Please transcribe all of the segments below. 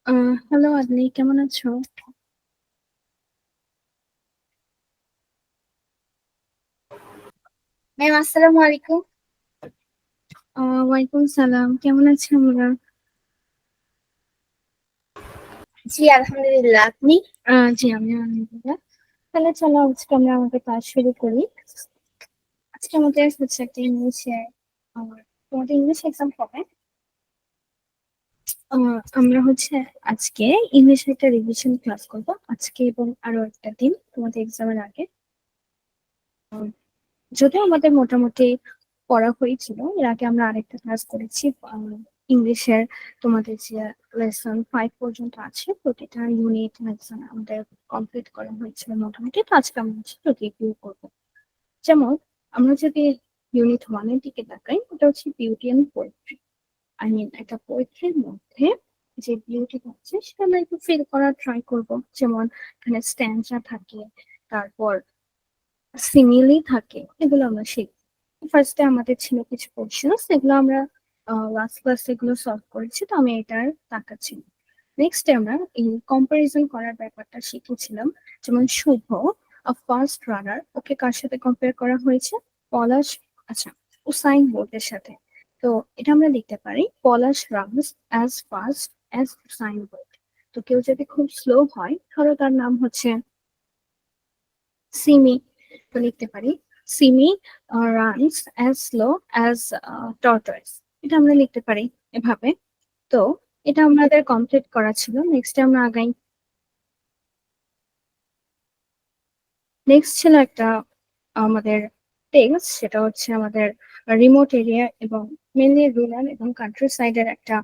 Hello আদনি, কেমন আছো? Ma'am, আসসালামু আলাইকুম। ওয়ালাইকুম সালাম, কেমন আছেন আমরা? জি, আলহামদুলিল্লাহ। আপনি? জি, আমি আলহামদুলিল্লাহ। তাহলে চলো আজকে আমরা আমাদের ক্লাস শুরু করি। আজকে আমাদের হচ্ছে একটা ইংলিশে তোমাদের ইংলিশ এক্সাম কবে? আমরা হচ্ছে আজকে ইংলিশ একটা রিভিশন ক্লাস করবো আজকে এবং আরো একটা দিন তোমাদের এক্সামের আগে। যদিও আমাদের মোটামুটি পড়া হয়েছিল, এর আগে আমরা আরেকটা ক্লাস করেছি। ইংলিশের তোমাদের যে লেসন 5 পর্যন্ত আছে প্রতিটা ইউনিট লেসন আমাদের কমপ্লিট করা হয়েছিল মোটামুটি। তো আজকে আমরা হচ্ছে রিভিউ করবো। যেমন আমরা যদি ইউনিট 1 এর দিকে তাকাই, ওটা হচ্ছে beauty and poetry. I mean একটা পোয়েট্রির মধ্যে যে বিউটি আছে সেটা আমরা একটু ফিল করার ট্রাই করব। যেমন এখানে স্ট্যান্সা থাকে, তারপর সিমিলি থাকে, এগুলো আমরা শিখবো। ফার্স্টে আমাদের ছিল কিছু কোশ্চেন, এগুলো আমরা লাস্ট ক্লাসে এগুলো সলভ করেছি, তো আমি এটার তাকাচ্ছি। নেক্সট আমরা এই কম্পারিজন করার ব্যাপারটা শিখেছিলাম। যেমন শুভ ফার্স্ট রানার, ওকে কার সাথে কম্পেয়ার করা হয়েছে? পলাশ, আচ্ছা, উসাইন বোল্টের সাথে। তো এটা আমরা লিখতে পারি Palash runs as fast as Usain Bolt. তো কেউ যদি খুব স্লো হয়, ধরো তার নাম হচ্ছে সিমি, তো লিখতে পারি Simi runs as slow as tortoise. এটা আমরা লিখতে পারি এভাবে। তো এটা আমাদের কমপ্লিট করা ছিল। নেক্সট আমরা আগাই। নেক্সট ছিল একটা আমাদের টেক্সট, সেটা হচ্ছে আমাদের রিমোট এরিয়া এবং মেনলি রুরাল এবং কান্ট্রি সাইডের একটা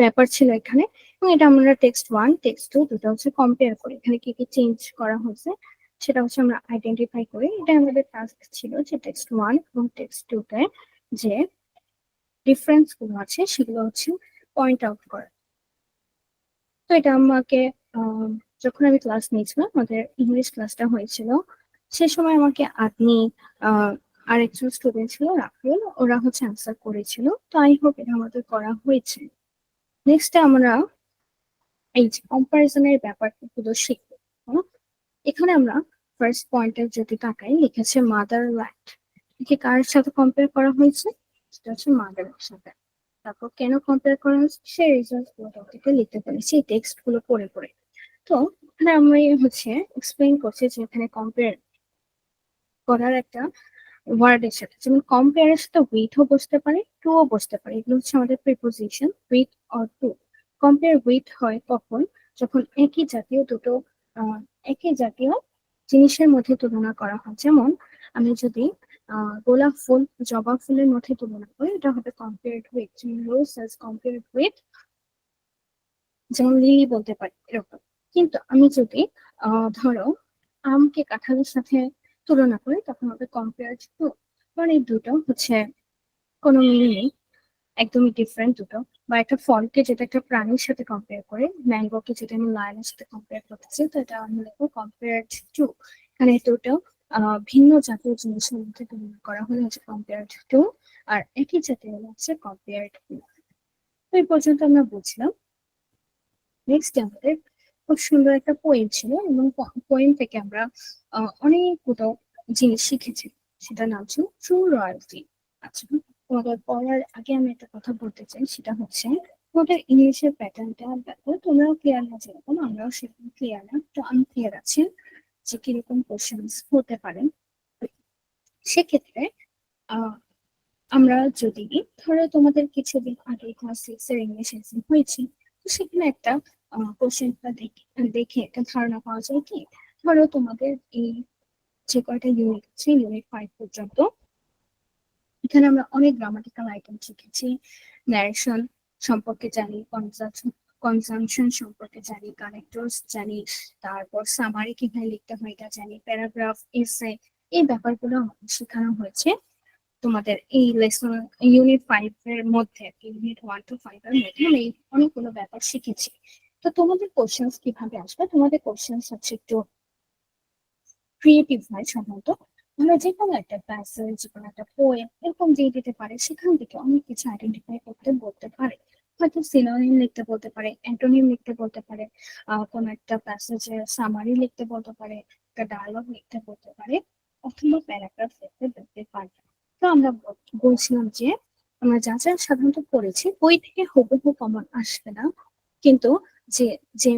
ব্যাপার ছিল এখানে। এবং এটা আমরা টেক্সট 1 টেক্সট 2 দুটো হচ্ছে কম্পেয়ার করি, এখানে কি কি চেঞ্জ করা হয়েছে সেটা হচ্ছে আমরা আইডেন্টিফাই করি। এটা আমাদের টাস্ক ছিল যে টেক্সট 1 এবং টেক্সট 2 তে যে ডিফারেন্স গুলো আছে সেগুলো হচ্ছে পয়েন্ট আউট করা। তো এটা আমাকে আহ, যখন আমি ক্লাস নিয়েছিলাম, আমাদের ইংলিশ ক্লাসটা হয়েছিল, সে সময় আমাকে আপনি আহ আরেকজন স্টুডেন্ট ছিল রাফেল, ওরা হচ্ছে অ্যান্সার করেছিল। তো আই হোপ এটা আমাদের করা হয়েছে। নেক্সট আমরা এই যে কম্পারিজনের ব্যাপারগুলো শিখবো। হুম? এখানে আমরা ফার্স্ট পয়েন্টে যদি তাকাই, লিখেছে মাদার ল্যান্ড, একে কার সাথে কম্পেয়ার করা হয়েছে? সেটা হচ্ছে মাদারের সাথে। তারপর কেন কম্পেয়ার করা হয়েছে সেই রিজনস গুলো থেকে লিখতে পেরেছি এই টেক্সট গুলো পড়ে পড়ে। তো এখানে আমি হচ্ছে এক্সপ্লেইন করছি যে এখানে কম্পেয়ার করার একটা ওয়ার্ডের সাথে, যেমন কম্পেয়ারের সাথে উইথও বসতে পারে, টুও বসতে পারে। এগুলো হচ্ছে আমাদের preposition, with or to. Compare with হয় কখন? যখন একই জাতীয় দুটো একই জাতীয় জিনিসের মধ্যে তুলনা করা হয়। যেমন আমি যদি গোলাপ ফুল জবা ফুলের মধ্যে তুলনা করি, এটা হবে compared with. Rose as compared with, যেমন লিলি বলতে পারি এরকম। কিন্তু আমি যদি ধরো আমকে কাঁঠালের সাথে তুলনা করি, তখন হবে কম্পেয়ার টু। কারণ এই দুটো হচ্ছে কোনো মিল নেই, একদমই ডিফারেন্ট দুটো। বা একটা ফলকে যেটা একটা প্রাণীর সাথে কম্পেয়ার করে, ম্যাঙ্গোকে যেটা আমি লায়নের সাথে কম্পেয়ার করতেছি, তো এটা আমি লিখবো কম্পেয়ার টু। এখানে দুটো ভিন্ন জাতীয় জিনিসের মধ্যে তুলনা করা হলে হচ্ছে কম্পেয়ার টু, আর একই জাতীয় হলে হচ্ছে কম্পেয়ার টু। তো এই পর্যন্ত আমরা বুঝলাম। নেক্সট আমাদের খুব সুন্দর একটা পোয়েম ছিল, এবং পোয়েম থেকে আমরা অনেকগুলো জিনিস শিখেছি। সেটা নাম ছিল ট্রু রয়্যালটি। আচ্ছা, তোমাদের পড়ার আগে আমি একটা কথা বলতে চাই, সেটা হচ্ছে তোমাদের ইংলিশের প্যাটার্নটা দেখো, তোমরাও ক্লিয়ার না যেরকম আমরাও সেরকম ক্লিয়ার না, তো আমি ক্লিয়ার আছি যে কিরকম কোশ্চেন হতে পারে। সেক্ষেত্রে আহ আমরা যদি ধরো তোমাদের কিছুদিন আগে ক্লাস 6 এর ইংলিশ এক্সাম হয়েছে, তো সেখানে একটা কোশ্চেনটা দেখে দেখে একটা ধারণা পাওয়া যায় কি, ধরো তোমাদের এই যে কয়টা ইউনিট আছে ইউনিট 5 পর্যন্ত, এখানে আমরা অনেক গ্রামাটিক্যাল আইটেম শিখেছি। ন্যারেশন সম্পর্কে জানি, কনজাংশন সম্পর্কে জানি, কানেক্টরস জানি, তারপর সামারি কিভাবে লিখতে হয় এটা জানি, প্যারাগ্রাফ, এসে, এই ব্যাপারগুলো আমাদের শেখানো হয়েছে তোমাদের এই লেসন ইউনিট 5 এর মধ্যে। ইউনিট 1 to 5 এর মধ্যে আমি এই অনেকগুলো ব্যাপার শিখেছি। তো তোমাদের কোশ্চেন কিভাবে আসবে? তোমাদের কোশ্চেন হচ্ছে একটু ক্রিয়েটিভ হয় সাধারণত। আমরা যে কোনো একটা প্যাসেজ, যে কোনো একটা পোয়েম এরকম দিয়ে দিতে পারে, সেখান থেকে অনেক কিছু আইডেন্টিফাই করতে বলতে পারে। হয়তো সিনোনিম লিখতে বলতে পারে, অ্যান্টোনিম লিখতে বলতে পারে, কোনো একটা প্যাসেজের সামারি লিখতে বলতে পারে, একটা ডায়লগ লিখতে বলতে পারে, অথবা প্যারাগ্রাফ লিখতে বলতে পারে। তো আমরা বলছিলাম যে আমরা যা যা সাধারণত পড়েছি বই থেকে হুবহু কমন আসবে না, কিন্তু যে যে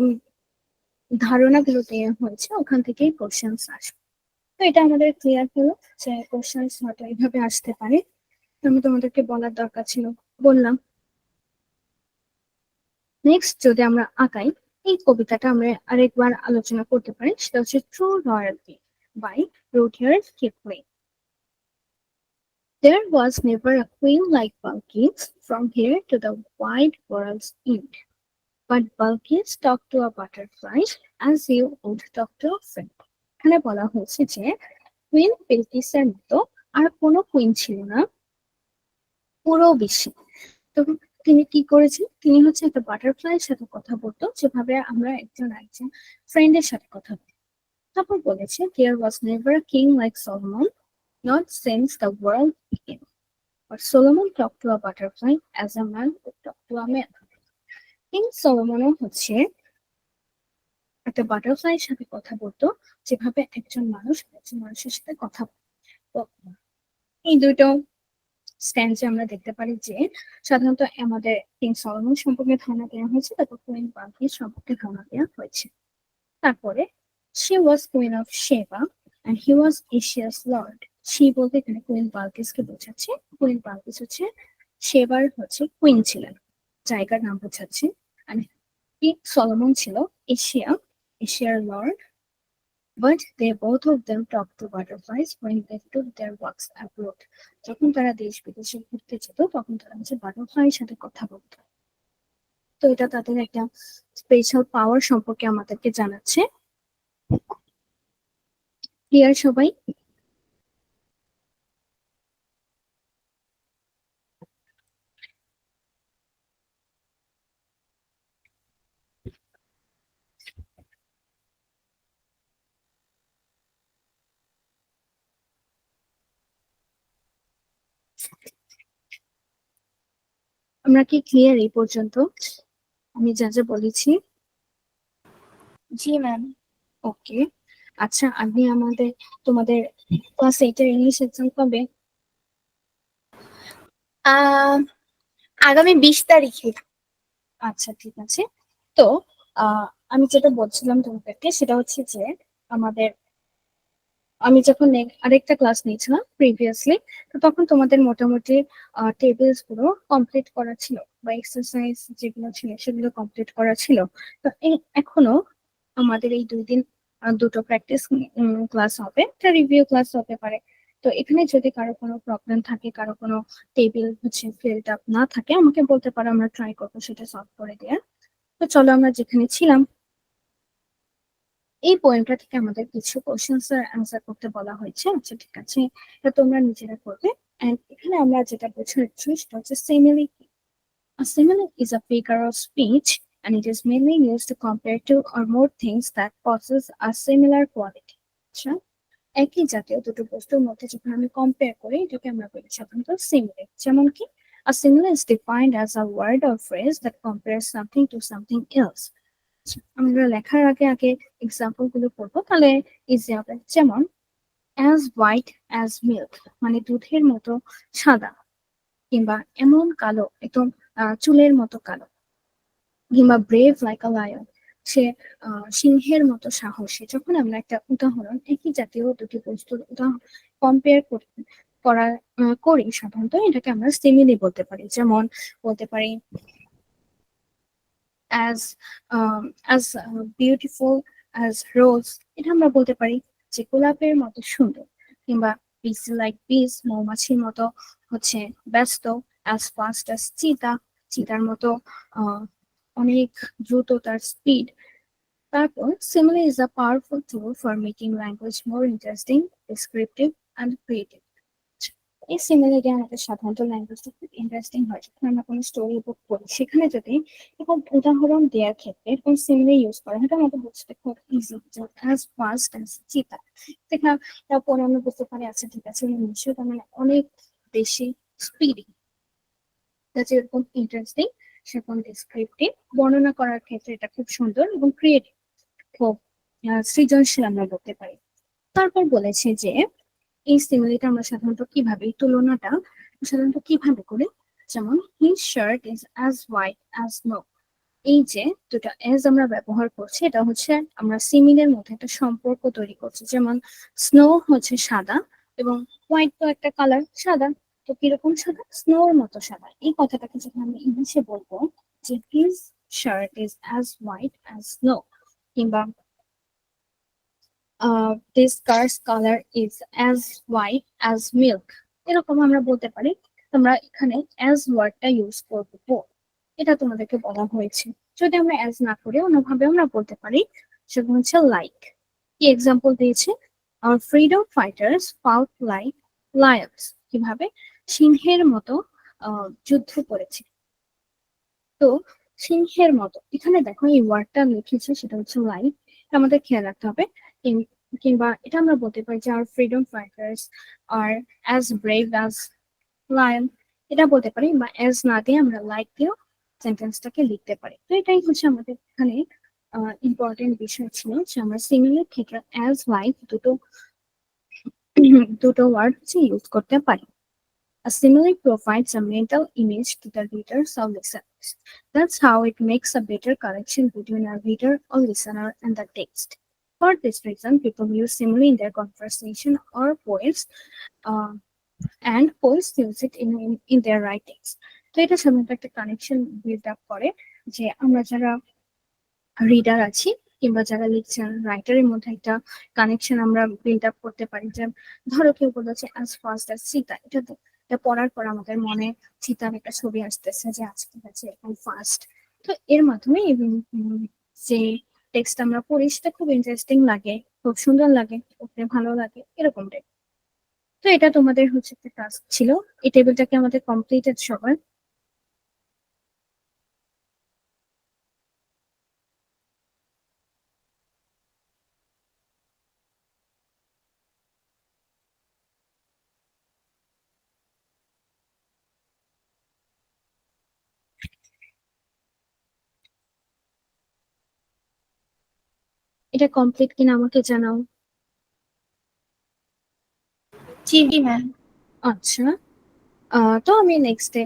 ধারণাগুলো দেওয়া হয়েছে ওখান থেকেই কোশ্চেন্স আসবে। তো এটা আমাদের ক্লিয়ার হলো যে কোশ্চেন্স হয়তো এইভাবে আসতে পারে। তো আমি তোমাদেরকে বলার দরকার ছিল, বললাম। নেক্সট যদি আমরা আঁকাই, এই কবিতাটা আমরা আরেকবার আলোচনা করতে পারি, সেটা হচ্ছে true royalty by Rudyard Kipling. There was never a queen like Balkis from here to the wide world's end. But Balkis talked to a butterfly as you would talk to a friend. এখানে বলা হয়েছে যে queen বিলকিসের মতো আর কোনো queen ছিল না পুরো বিশ্বে। তো তিনি কি করেছেন, তিনি হচ্ছে একটা বাটারফ্লাইয়ের সাথে কথা বলতো যেভাবে আমরা একজন একজন ফ্রেন্ডের সাথে কথা বলি। তারপর বলেছে there was never a king like Solomon, not since the world began. But Solomon talked to a butterfly as a man would talk to a man. King সলোমনও হচ্ছে একটা বাটারফ্লাইয়ের সাথে কথা বলতো যেভাবে একজন মানুষ একজন মানুষের সাথে কথা বলে। তো এই দুটো স্ট্যান্ডে আমরা দেখতে পারি যে সাধারণত আমাদের কিং সলোমন সম্পর্কে ধারণা দেওয়া হয়েছে, তারপর কুইন বালকিস সম্পর্কে ধারণা দেওয়া হয়েছে। তারপরে she was queen of Sheba and he was Asia's lord. she বলতে এখানে কুইন বালকিসকে বোঝাচ্ছে। কুইন বালকিস হচ্ছে সেবার হচ্ছে কুইন ছিলেন, জায়গার নাম বোঝাচ্ছে। আর কিং সলোমন ছিল এশিয়ার Lord. But they both of them talked to butterflies when they took their walks abroad. যখন তারা দেশ বিদেশে ঘুরতে যেত তখন তারা হচ্ছে বাটারফ্লাইয়ের সাথে কথা বলতো। তো এটা তাদের একটা স্পেশাল পাওয়ার সম্পর্কে আমাদেরকে জানাচ্ছে। ক্লিয়ার সবাই? আমরা কি ক্লিয়ার এই পর্যন্ত আমি যা যা বলেছি? জি ম্যাম। ওকে, আচ্ছা আপনি তোমাদের ক্লাস 8 এর ইংলিশ এক্সাম কবে? আগামী 20 তারিখে। আচ্ছা ঠিক আছে। তো আমি যেটা বলছিলাম তোমাদেরকে সেটা হচ্ছে যে আমাদের আমি যখন আরেকটা ক্লাস নিয়েছিলাম প্রিভিয়াসলি, তো তখন তোমাদের মোটামুটি টেবিলস গুলো কমপ্লিট করা ছিল বা এক্সারসাইজ যেগুলো ছিল সেগুলো কমপ্লিট করা ছিল। তো এখনো আমাদের এই 2 দিন দুটো প্র্যাকটিস ক্লাস হবে, একটা রিভিউ ক্লাস হতে পারে। তো এখানে যদি কারো কোনো প্রবলেম থাকে, কারো কোনো টেবিল হচ্ছে ফিল্ড আপ না থাকে, আমাকে বলতে পারো, আমরা ট্রাই করবো সেটা সলভ করে দেওয়ার। তো চলো আমরা যেখানে ছিলাম, এই পোয়েমটা থেকে আমাদের কিছু কোশ্চেন্স এর অ্যান্সার করতে বলা হয়েছে। আচ্ছা ঠিক আছে, এটা তোমরা নিজেরা করবে। এন্ড এখানে আমরা যেটা বোঝাচ্ছি সেটা হচ্ছে simile. A simile is a figure of speech and it is mainly used to compare two or more things that possess a similar quality. আচ্ছা, একই জাতীয় দুটো বস্তুর মধ্যে যখন আমি কম্পেয়ার করি এটাকে আমরা বলি সাধারণত সিমিলে। যেমন কি a simile is defined as a word or phrase that compares something to something else. আমরা লেখার আগে আগে এক্সাম্পল গুলো পড়বো, তাহলে ইজি হবে। যেমন অ্যাজ হোয়াইট অ্যাজ মিল্ক, মানে দুধের মতো সাদা, কিংবা এমন কালো একদম চুলের মতো কালো, কিংবা ব্রেভ লাইক আ লায়ন, সে সিংহের মতো সাহসী। যখন আমরা একটা উদাহরণ একই জাতীয় দুটি বস্তুর উদাহরণ কম্পেয়ার করি সাধারণত এটাকে আমরা সিমিলি বলতে পারি। যেমন বলতে পারি as as বিউটিফুল as রোজ, এটা আমরা বলতে পারি যে গোলাপের মতো সুন্দর। কিংবা বিসি লাইক বিস, মৌমাছির মতো হচ্ছে ব্যস্ত। as fast as চিতা, চিতার মতো আহ অনেক দ্রুত তার স্পিড। তারপর simile is a powerful tool for making language more interesting, descriptive and creative. এই সিমিলি দিয়ে আমাদের সাধারণত ল্যাঙ্গুয়েজটা খুব ইন্টারেস্টিং হয়। যখন আমরা কোনো স্টোরি বুক পড়ি সেখানে যদি এরকম উদাহরণ দেওয়ার ক্ষেত্রে এরকম সিমিলি ইউজ করা হয়, আমাদের বুঝতে খুব ইজি। অ্যাজ ফাস্ট অ্যাজ চিতা, সেখানে তারপরে আমরা বুঝতে পারি আচ্ছা ঠিক আছে নিশ্চয়ই তার মানে অনেক বেশি স্পিডি। এরকম ইন্টারেস্টিং সেরকম ডেসক্রিপটিভ। বর্ণনা করার ক্ষেত্রে এটা খুব সুন্দর এবং ক্রিয়েটিভ, খুব সৃজনশীল আমরা বলতে পারি। তারপর বলেছে যে এই সিমিলিটা আমরা সাধারণত কিভাবে, এই তুলনাটা সাধারণত কিভাবে করি, যেমন his shirt is as white as snow. এই যে দুটো এজ আমরা ব্যবহার করছি, এটা হচ্ছে আমরা সিমিলের মধ্যে একটা সম্পর্ক তৈরি করছি। যেমন স্নো হচ্ছে সাদা এবং হোয়াইট তো একটা কালার, সাদা। তো কিরকম সাদা? স্নোর মতো সাদা। এই কথাটাকে যখন আমরা ইংলিশে বলবো যে his shirt is as white as snow, কিংবা this car's colour is as white as milk, এরকম আমরা বলতে পারি। তোমরা এখানে অ্যাজ ওয়ার্ডটা ইউজ করবো, এটা তোমাদেরকে বলা হয়েছে। যদি আমরা অ্যাজ না করে অন্যভাবে আমরা বলতে পারি, সেগুলো হচ্ছে লাইক। কি এক্সাম্পল দিয়েছে? our freedom fighters fought like lions, কিভাবে সিংহের মতো যুদ্ধ করেছে। তো সিংহের মতো এখানে দেখো এই ওয়ার্ডটা লিখেছে, সেটা হচ্ছে লাইক, আমাদের খেয়াল রাখতে হবে। কিংবা এটা আমরা বলতে পারি যে our freedom fighters are as brave as lion, এটা বলতে পারি। বা as না দিয়ে আমরা লাইক দিয়েও সেন্টেন্সটাকে লিখতে পারি। তো এটাই হচ্ছে আমাদের এখানে ইম্পর্টেন্ট বিষয় ছিল, যে আমরা সিমিলার ক্ষেত্রে as লাইক দুটো দুটো ওয়ার্ড হচ্ছে ইউজ করতে পারি। A simile provides a mental image to the readers or listeners. That's how it makes a better connection between a reader or listener and the text. For this reason, people use simile in their conversation or poems, uh, and poets use it in their writings. তো এটা সাধারণত একটা connection build up করে, যে আমরা যারা reader আছি কিংবা যারা লিখছেন, রাইটারের মধ্যে একটা কানেকশন আমরা বিল্ড আপ করতে পারি। যে ধরো কেউ বলেছে অ্যাজ ফাস্ট অ্যাজ সীতা, এটা পড়ার পর আমাদের মনে সীতার একটা ছবি আসতেছে যে আজকে আছে এরকম ফাস্ট। তো এর মাধ্যমে যে টেক্সট আমরা পড়ি সেটা খুব ইন্টারেস্টিং লাগে, খুব সুন্দর লাগে, পড়তে ভালো লাগে, এরকম টাইপ। তো এটা তোমাদের হচ্ছে একটা টাস্ক ছিল। এই টেবিলটাকে আমাদের কমপ্লিটেড সবার। এটা কমপ্লিট কিনা আমাকে জানাও। জি ম্যাম। আচ্ছা, তো আমি নেক্সটে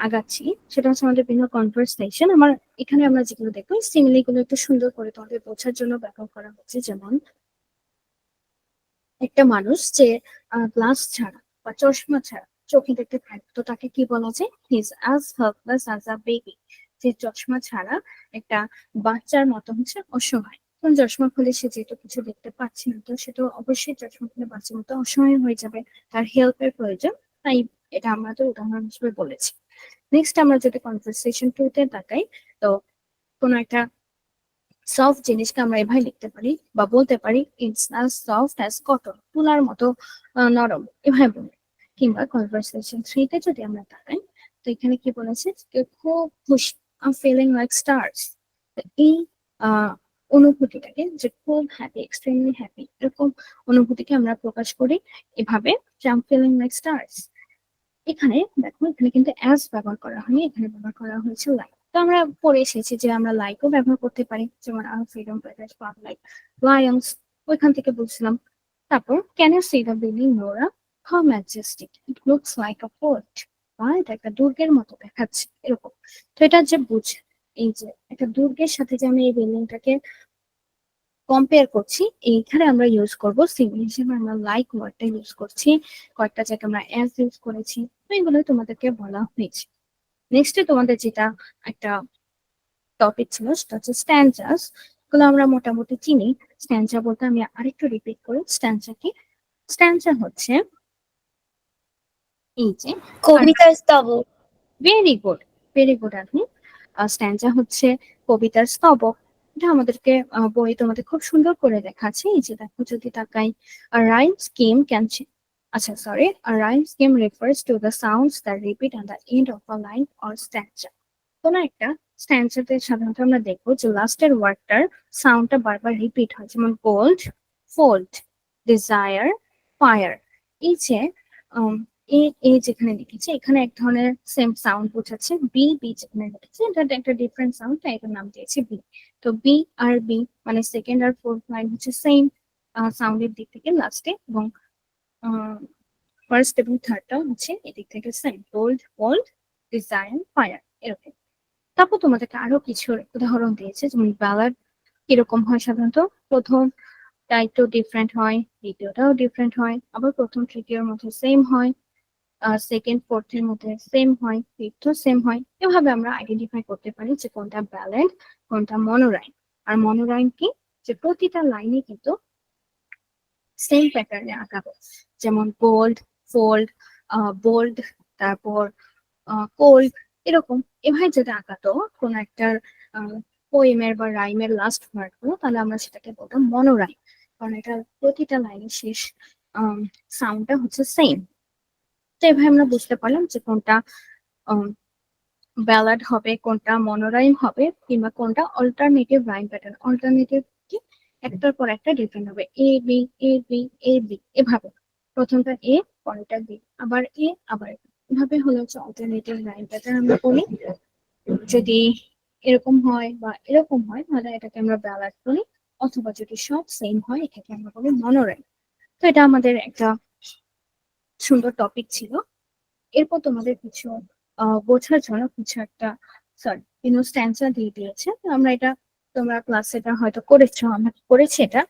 আগাচ্ছি। সেটা হচ্ছে আমাদের বিভিন্ন কনভারসেশন। আমার এখানে আমরা যেগুলো দেখবো সিমিলি গুলো একটু সুন্দর করে তোমাদের বোঝার জন্য ব্যবহার করা হচ্ছে। যেমন একটা মানুষ যে গ্লাস ছাড়া বা চশমা ছাড়া চোখে দেখতে পায়, তো তাকে কি বলা যায়? His as helpless as a baby. যে চশমা ছাড়া একটা বাচ্চার মতো হচ্ছে অসহায়। কারণ চশমা খুলে সে যেহেতু কিছু দেখতে পাচ্ছে না, তো সে তো অবশ্যই চশমা খুলে বাচ্চার মতো অসহায় হয়ে যাবে, তার হেল্পের প্রয়োজন। তাই এটা আমরা তো উদাহরণ হিসেবে বলেছি। নেক্সট আমরা যদি কনভারসেশন টুতে তাকাই, তো কোনো একটা সফট জিনিসকে আমরা এভাবে লিখতে পারি বা বলতে পারি it's as soft as cotton, তুলার মতো নরম, এভাবে বলি। কিংবা কনভারসেশন থ্রিতে যদি আমরা তাকাই, তো এখানে কি বলেছে? কেউ খুব খুশি, আই ফিলিং লাইক স্টার্স। এই আহ অনুভূতিটাকে, যে খুব হ্যাপি, এক্সট্রিমলি হ্যাপি, এরকম অনুভূতিকে আমরা প্রকাশ করি এভাবে, যে আই ফিলিং লাইক স্টার্স। এখানে দেখো, এখানে কিন্তু অ্যাজ ব্যবহার করা হয়নি, এখানে ব্যবহার করা হয়েছে লাইক। তো আমরা পড়ে এসেছি যে আমরা লাইকও ব্যবহার করতে পারি, যেমন আর freedom fighters fought like lions, ওইখান থেকে বুঝলাম। তারপর can you see the building Nora, how majestic it looks like a fort, বা এটা একটা দুর্গের মতো দেখাচ্ছে, এরকম। তো এটা যে বুঝ, এই যে একটা দুর্গের সাথে যে আমি এই বিল্ডিংটাকে কম্পেয়ার করছি, এইখানে আমরা ইউজ করব সিমিল হিসেবে, আমরা লাইক ওয়ার্ডটা ইউজ করছি। কয়েকটা জায়গায় আমরা অ্যাজ ইউজ করেছি। তো এগুলো তোমাদেরকে বলা হয়েছে। নেক্সটে তোমাদের যেটা একটা টপিক ছিল, সেটা হচ্ছে স্ট্যান্ডার্স। এগুলো আমরা মোটামুটি চিনি। স্ট্যান্ডার বলতে আমি আরেকটু রিপিট করি, স্ট্যান্ডার কি? স্ট্যান্ডার হচ্ছে এই যে, কবিতার স্তবক। ভেরি গুড, ভেরি গুড আপনি। স্ট্যান্ডার হচ্ছে কবিতার স্তবক। এটা আমাদেরকে বই তোমাদের খুব সুন্দর করে দেখাচ্ছে। এই যে দেখো, যদি তাকাই, রাইম স্কিম ক্যান, আচ্ছা sorry, rhyme scheme refers to the sounds that repeat on the end of a line or stanza. কোনো একটা স্ট্যান্ডারতে সাধারণত আমরা দেখবো যে লাস্টের ওয়ার্ডটার সাউন্ডটা বারবার রিপিট হয়, যেমন গোল্ড, ফোল্ড, ডিজায়ার, ফায়ার। এই যে এ এ যেখানে লিখেছে এখানে এক ধরনের সেম সাউন্ড বোঝাচ্ছে, বি বি যেখানে লিখেছে এটা একটা ডিফারেন্ট সাউন্ড, তাই এটার নাম দিয়েছে বি। তো বি আর বি মানে সেকেন্ড আর ফোর্থ লাইন হচ্ছে সেম সাউন্ডের দিক থেকে লাস্টে, এবং ফার্স্ট এবং থার্ডটা হচ্ছে এদিক থেকে same, bold bold, design, fire, এরকম। তারপর তোমাদেরকে আরো কিছু উদাহরণ দিয়েছে, যেমন ব্যালাড কিরকম হয় সাধারণত, প্রথমটা একটু ডিফারেন্ট হয়, দ্বিতীয়টাও ডিফারেন্ট হয়, আবার প্রথম তৃতীয়র মধ্যে সেম হয়, সেকেন্ড ফোর্থের মধ্যে সেম হয়, ফিফথ সেম হয়। এভাবে আমরা আইডেন্টিফাই করতে পারি যে কোনটা ব্যালেন্ড, কোনটা মনোরাইম। আর মনোরাইম কি, যে প্রতিটা লাইনে কিন্তু সেম প্যাটার্নে আঁকাবো, যেমন বোল্ড, ফোল্ড, বোল্ড, তারপর কোল্ড, এরকম। এভাবে যদি আঁকাতো কোন একটা পোয়েমের বা রাইমের লাস্ট ওয়ার্ড গুলো, তাহলে আমরা সেটাকে বলতাম মনোরাইম, কারণ এটা প্রতিটা লাইনের শেষ সাউন্ডটা হচ্ছে সেম। তো এভাবে আমরা বুঝতে পারলাম যে কোনটা ব্যালাড হবে, কোনটা মনোরাইম হবে, কিংবা কোনটা অল্টারনেটিভ রাইম প্যাটার্ন। অল্টারনেটিভ কি, একটার পর একটা ডিফারেন্ট হবে, A B A B A B, এভাবে প্রথমটা এ, পরেরটা বি, আবার এ, আবার B। এভাবে হলো হচ্ছে অল্টারনেটিভ রাইম প্যাটার্ন আমরা বলি। যদি এরকম হয় বা এরকম হয় তাহলে এটাকে আমরা ব্যালাড বলি, অথবা যদি সব সেম হয় এটাকে আমরা বলি মনোরাইম। তো এটা আমাদের একটা সুন্দর টপিক ছিল। এরপর তোমাদের কিছু বোঝার জন্য কিছু একটা, সরি, স্ট্যান্সা দিয়ে দিয়েছে। তো আমরা এটা, তোমরা ক্লাসে এটা হয়তো করেছো, আমরা করেছি এটা।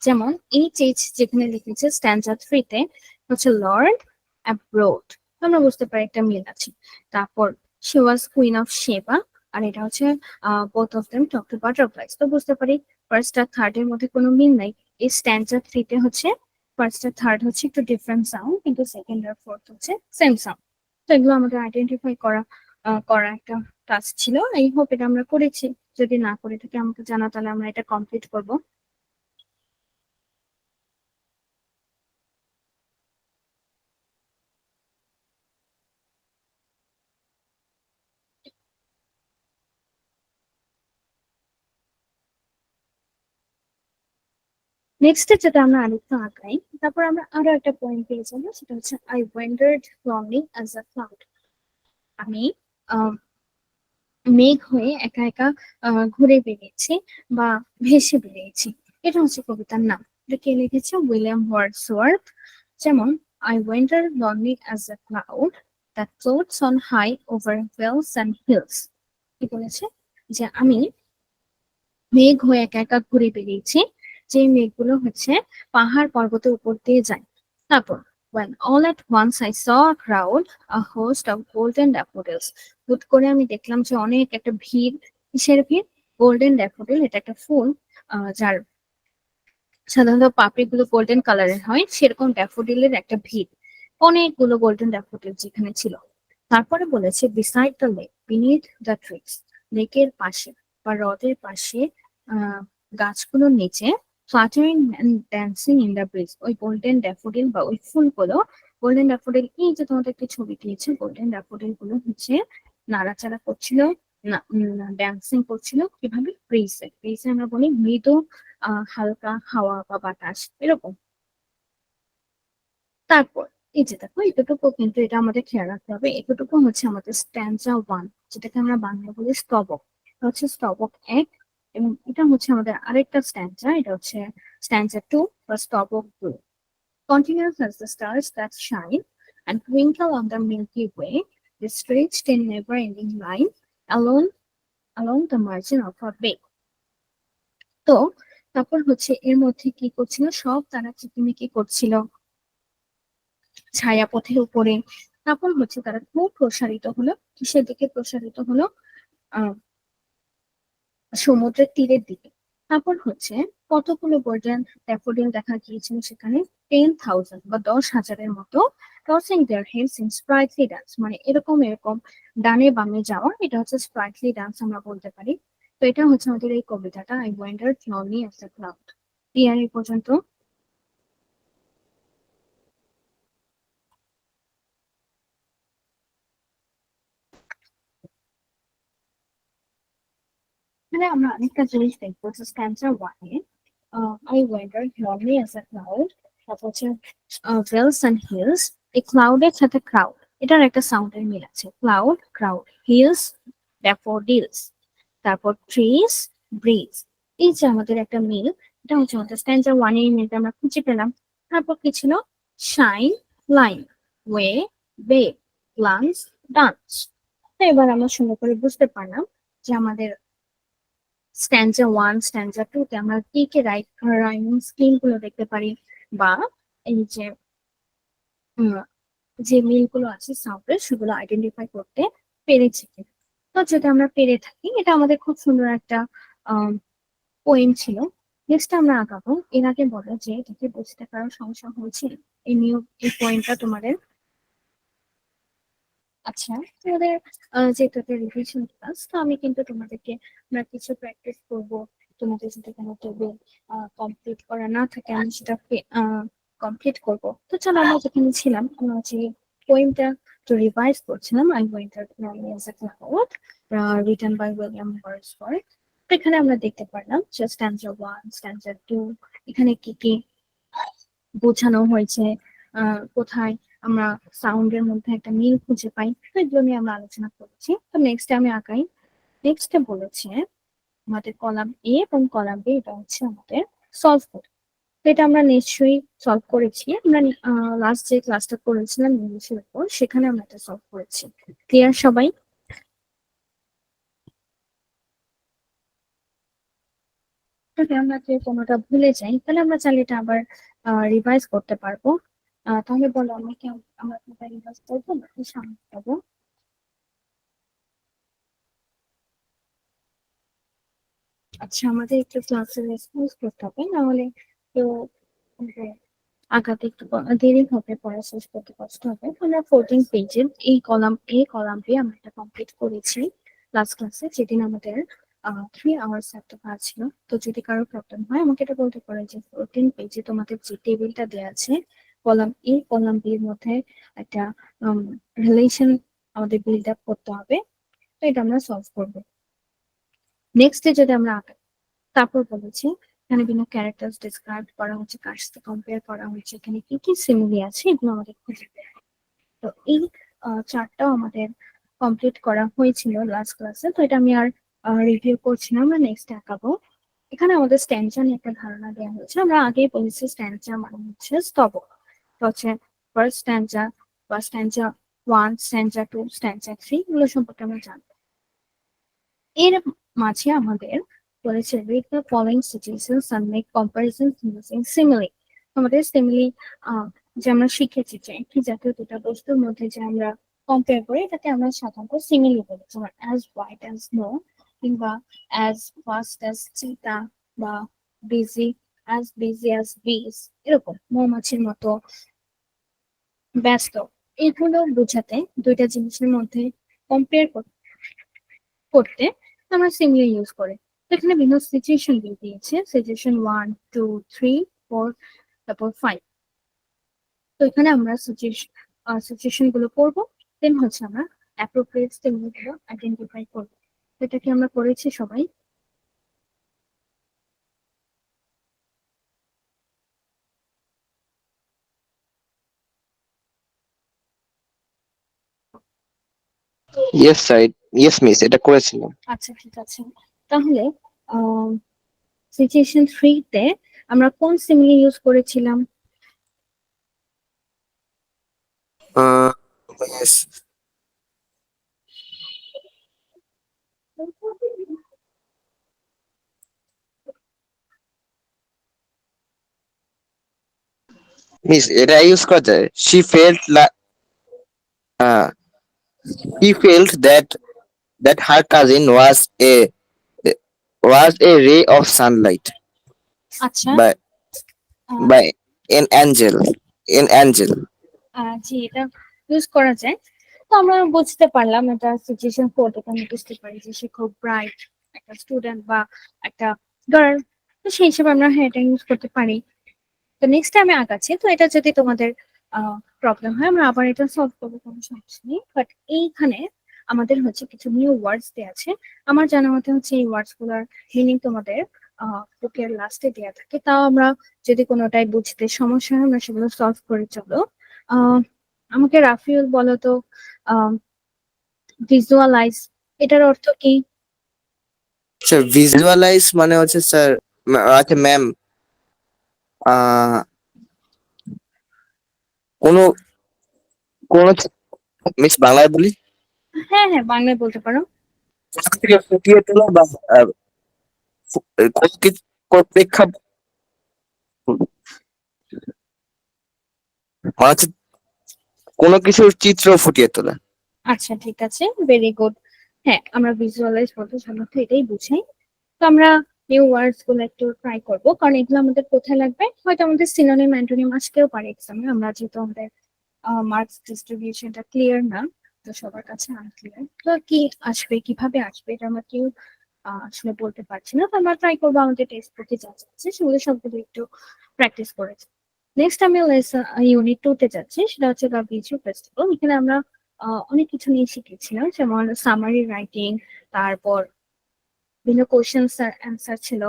যেমন এইচ যেখানে লিখেছে স্ট্যান্সা 3 তে হচ্ছে লর্ড অ্যাব্রোড, আমরা বুঝতে পারি একটা মিল আছে। তারপর she was queen of Sheba, আর এটা হচ্ছে both of them talk to butterflies, তো বুঝতে পারি ফার্স্ট আর থার্ড এর মধ্যে কোনো মিল নাই। এই স্ট্যান্সা 3 তে হচ্ছে ফার্স্ট আর থার্ড হচ্ছে একটু ডিফারেন্ট সাউন্ড, কিন্তু সেকেন্ড আর ফোর্থ হচ্ছে সেম সাউন্ড। তো এগুলো আমাদের আইডেন্টিফাই করা একটা টাস্ক ছিল। এই হোপ এটা আমরা করেছি। যদি না করে থাকি আমাকে জানা, তাহলে আমরা এটা কমপ্লিট করবো। নেক্সট যেটা আমরা আরেকটু আঁকাই, তারপর আমরা আরো একটা পয়েন্ট পেয়ে যাবো, সেটা হচ্ছে I wandered লংলি as a cloud. আমি আহ, মেঘ হয়ে একা একা ঘুরে বেরিয়েছি বা ভেসে বেরিয়েছি। এটা হচ্ছে কবিতার নাম। এটা কে লিখেছে? William Wordsworth. যেমন, I wander lonely as a cloud that floats on high over vales and hills. কি বলেছে? যে আমি মেঘ হয়ে একা একা ঘুরে বেরিয়েছি, যে মেঘগুলো হচ্ছে পাহাড় পর্বতের উপর দিয়ে যায়। তারপর, when all at once I saw a crowd, a host of golden daffodils. হুট করে আমি দেখলাম যে অনেক একটা ভিড়। কিসের ভিড়? গোল্ডেন ড্যাফোডিল, এটা একটা ফুল যার সাধারণত পাপড়িগুলো গোল্ডেন কালারের হয়, সেরকম ড্যাফোডিলের একটা ভিড়, অনেকগুলো গোল্ডেন ড্যাফোডিল যেখানে ছিল। তারপরে বলেছে beside the lake, beneath the trees, লেকের পাশে বা হ্রদের পাশে, আহ গাছগুলোর নিচে, fluttering and dancing in the breeze, ওই গোল্ডেন ড্যাফোডিল বা ওই ফুলগুলো, গোল্ডেন ড্যাফোডিল, এই যে তোমাদের একটি ছবি দিয়েছে, গোল্ডেন ড্যাফোডিল গুলো হচ্ছে নাড়াচাড়া করছিল, ড্যান্সিং করছিল। কিভাবে? ব্রিজে, ব্রিজে আমরা বলি মৃদু হালকা হাওয়া বা বাতাস, এরকম। তারপর এই যে দেখো, এতটুকু কিন্তু এটা আমাদের খেয়াল রাখতে হবে, এতটুকু হচ্ছে আমাদের স্ট্যান্জা 1, যেটাকে আমরা বাংলা বলি স্তবক। এটা হচ্ছে স্তবক 1, এবং এটা হচ্ছে আমাদের আরেকটা স্ট্যান্জা, এটা হচ্ছে স্ট্যান্জা 2 বা স্তবক 2। Continuous as the stars that shine and twinkle on the Milky Way, they stretched in never-ending line along the margin of a bay. তো তারপর হচ্ছে এর মধ্যে কি করছিল, সব তারা চিকিমিকি করছিল ছায়াপথের উপরে। তারপর হচ্ছে তারা খুব প্রসারিত হলো, কিসের দিকে প্রসারিত হলো? আহ সমুদ্রের তীরের দিকে। তারপর হচ্ছে কতগুলো গোল্ডেন ড্যাফোডিল দেখা গিয়েছিল সেখানে? 10,000 বা 10,000-এর মতো। Tossing their heads in sprightly dance, মানে এরকম এরকম ডানে বামে যাওয়া, এটা হচ্ছে স্প্রাইটলি ডান্স আমরা বলতে পারি। তো এটা হচ্ছে আমাদের এই কবিতাটা, I wonder lonely as a cloud. Clear এই পর্যন্ত? এখানে আমরা অনেকটা জিনিস দেখবো যে স্ট্যান্ডার ওয়ানে I wonder lonely as a cloud, তারপর হচ্ছে wells and hills, এই ক্লাউডের সাথে ক্রাউড এটার একটা সাউন্ডের মিল আছে, ক্লাউড ক্রাউড, হিলস ড্যাফোডিলস, তারপর ট্রিজ ব্রিজ, এই যে আমাদের একটা মিল, এটা হচ্ছে আমাদের স্ট্যান্ডার ওয়ান এর মিলটা আমরা খুঁজে পেলাম। তারপর কি ছিল, শাইন লাইন ওয়ে বে গ্লান্স ডান্স। এবার আমরা সুন্দর করে বুঝতে পারলাম যে আমাদের স্ট্যান্ডা ওয়ান স্ট্যান্ডা টু তে আমরা কি কি রাইমিং স্কিম গুলো দেখতে পারি, বা এই যে উম, যে মিল গুলো আছে সাউন্ডের সেগুলো আইডেন্টিফাই করতে পেরেছি কিনা। তো যদি আমরা পেরে থাকি, এটা আমাদের খুব সুন্দর একটা পোয়েম ছিল। নেক্সট আমরা আঁকাবো। এর আগে বলো যে এটাকে বুঝতে কারো সমস্যা হয়েছে, এই নিউ এই পয়েন্টটা তোমাদের। আচ্ছা, তোমাদের যেহেতু একটা রিভিশন ক্লাস, তো আমি কিন্তু তোমাদেরকে, আমরা কিছু প্র্যাকটিস করব। তোমাদের যদি কোনো টেবিল কমপ্লিট করা না থাকে আমি সেটা কমপ্লিট করব। তো চলো, আমরা যেখানে ছিলাম, আমরা যে পোয়েমটা তো রিভাইজ করছিলাম, আই ওয়েন্টার নমি as a cloud, written by William Wordsworth. তো এখানে আমরা দেখতে পারলাম যে স্ট্যান্ডার ওয়ান স্ট্যান্ডার টু এখানে কি কি বোঝানো হয়েছে, কোথায় আমরা সাউন্ডের মধ্যে একটা মিল খুঁজে পাই, তো এগুলো নিয়ে আমরা আলোচনা করেছি। তো নেক্সট আমি আঁকাই। নেক্সটে বলেছে আমাদের কলাম এ এবং কলাম বি, এটা হচ্ছে আমাদের সলভ করা। তো এটা আমরা নিশ্চয়ই সলভ করেছি, আমরা লাস্ট যে ক্লাসটা করেছিলাম ইংলিশের উপর, সেখানে আমরা এটা সলভ করেছি। ক্লিয়ার সবাই? যদি আমরা যে কোনোটা ভুলে যাই, তাহলে আমরা চাইলে এটা আবার রিভাইজ করতে পারবো। তাহলে বলো, আমি কি আমরা কোনটা রিভাইজ করবো নাকি সামনে যাবো? আচ্ছা, আমাদের একটু ক্লাসে রেসপন্স করতে হবে, না হলে তো আগাতে একটু দেরি হবে, পড়া শেষ করতে কষ্ট হবে। তো আমরা 14 পেজের এই কলাম এ কলাম বি আমরা এটা কমপ্লিট করেছি লাস্ট ক্লাসে, যেদিন আমাদের 3 আওয়ার্স একটা কাজ ছিল। তো যদি কারো প্রবলেম হয় আমাকে এটা বলতে পারে যে 14 পেজে তোমাদের যে টেবিলটা দেওয়া আছে কলাম এ কলাম বি এর মধ্যে একটা রিলেশন আমাদের বিল্ড আপ করতে হবে। তো এটা আমরা সলভ করবো। নেক্সট যদি আমরা তারপর বলেছি এখানে বিভিন্ন ক্যারেক্টার্স ডিসক্রাইব করা হচ্ছে, কার সাথে কম্পেয়ার করা হচ্ছে, এখানে কি কি সিমিলি আছে এগুলো আমাদের খুঁজে পেতে হবে। তো এই চার্টটাও আমাদের কমপ্লিট করা হয়েছিল লাস্ট ক্লাসে, তো এটা আমি আর রিভিউ করছি না, আমরা নেক্সট আঁকাবো। এখানে আমাদের স্ট্যান্ডার নিয়ে একটা ধারণা দেওয়া হয়েছে, আমরা আগেই বলেছি স্ট্যান্ডার মানে হচ্ছে স্তবক। তো হচ্ছে ফার্স্ট স্ট্যান্ডার বা স্ট্যান্ডার ওয়ান স্ট্যান্ডার টু স্ট্যান্ডার থ্রি এগুলো সম্পর্কে আমরা জানবো। এর মাঝে আমাদের বলেছে read the following situations and make comparisons using simile। আমাদের সিমিলি যে আমরা শিখেছি যে একই জাতীয় দুটা বস্তুর মধ্যে যে আমরা কম্পেয়ার করি, এটাকে আমরা সাধারণত সিমিলি বলি, যেমন অ্যাজ হোয়াইট অ্যাজ স্নো, কিংবা অ্যাজ ফাস্ট অ্যাজ চিতা, বা বিজি অ্যাজ বিস, এরকম মৌমাছির মতো ব্যস্ত। এগুলো বোঝাতে দুইটা জিনিসের মধ্যে কম্পেয়ার করতে আমরা সিমিলার ইউজ করে। তো এখানে বিভিন্ন সিচুয়েশন দিয়ে দিয়েছে, situation one two three four, তারপর ফাইভ। তো এখানে আমরা সিচুয়েশন গুলো পড়বো, দেন হচ্ছে আমরা অ্যাপ্রোপ্রিয়েট স্টিমুলি গুলো আইডেন্টিফাই করবো। তো এটা কি আমরা করেছি সবাই? ইয়েস স্যার, ইয়েস মিস, এটা করেছিলাম। আচ্ছা, ঠিক আছে। তাহলে সিচুয়েশন থ্রি তে আমরা কোন সিমিলি ইউজ করেছিলাম? ইয়েস মিস, এটা ইউজ করা যায়। She felt that her cousin was a ray of sunlight আচ্ছা, by ah, by an angel. জি, এটা ইউজ করা যায়। তো আমরা বুঝতে পারলাম এটা সিচুয়েশন ফোর থেকে আমি বুঝতে পারি যে সে খুব ব্রাইট একটা স্টুডেন্ট বা একটা গার্ল। তো সেই হিসেবে আমরা হ্যাঁ এটা ইউজ করতে পারি। তো নেক্সট আমি আগাচ্ছি। তো এটা যদি তোমাদের প্রবলেম হয় আমরা আবার এটা সলভ করবো, কোনো সমস্যা নেই। বাট এইখানে আমাদের হচ্ছে কিছু নিউ ওয়ার্ডস দেওয়া আছে। আমার জানা মতে হচ্ছে এই ওয়ার্ডস গুলার মিনিং তোমাদের বুকের লাস্টে দেওয়া থাকে, তাও আমরা যদি কোনোটাই বুঝতে সমস্যা হয় আমরা সেগুলো সলভ করে চলো। আহ আমাকে রাফিউল বলো তো, ভিজুয়ালাইজ এটার অর্থ কি? স্যার ভিজুয়ালাইজ মানে হচ্ছে স্যার, আচ্ছা ম্যাম, কোনো কোন মিস বাংলায় বলি, হ্যাঁ হ্যাঁ, বাংলায় বলতে পারো। কোথা থেকে ফুটিয়ে তোলা বা কোনো কিছু প্রেক্ষাপট, মানে হচ্ছে কোনো কিছুর চিত্র ফুটিয়ে তোলা। আচ্ছা ঠিক আছে, ভেরি গুড। হ্যাঁ, আমরা ভিজুয়ালাইজ বলতে সাধারণত এটাই বুঝাই। তো আমরা নিউ ওয়ার্ডস গুলো একটু ট্রাই করবো, কারণ এগুলো আমাদের কোথায় লাগবে, হয়তো আমাদের সিনোনিম অ্যান্টোনিম আসতেও পারে এক্সামে। আমরা যেহেতু আমাদের মার্কস ডিস্ট্রিবিউশনটা ক্লিয়ার না, তো সবার কাছে আনক্লিয়ার, তো কি আসবে কিভাবে আসবে এটা আমরা কেউ আসলে বলতে পারছি না। তো আমরা ট্রাই করবো আমাদের টেক্সট বুকে যা যাচ্ছে সেগুলো সবগুলো একটু প্র্যাকটিস করেছি। নেক্সট আমি ইউনিট 2 তে যাচ্ছি, সেটা হচ্ছে দ্য বিচু ফেস্টিভ্যাল। এখানে আমরা অনেক কিছু নিয়ে শিখেছিলাম, যেমন সামারি রাইটিং, তারপর বিভিন্ন কোয়েশ্চেন অ্যান্সার ছিল,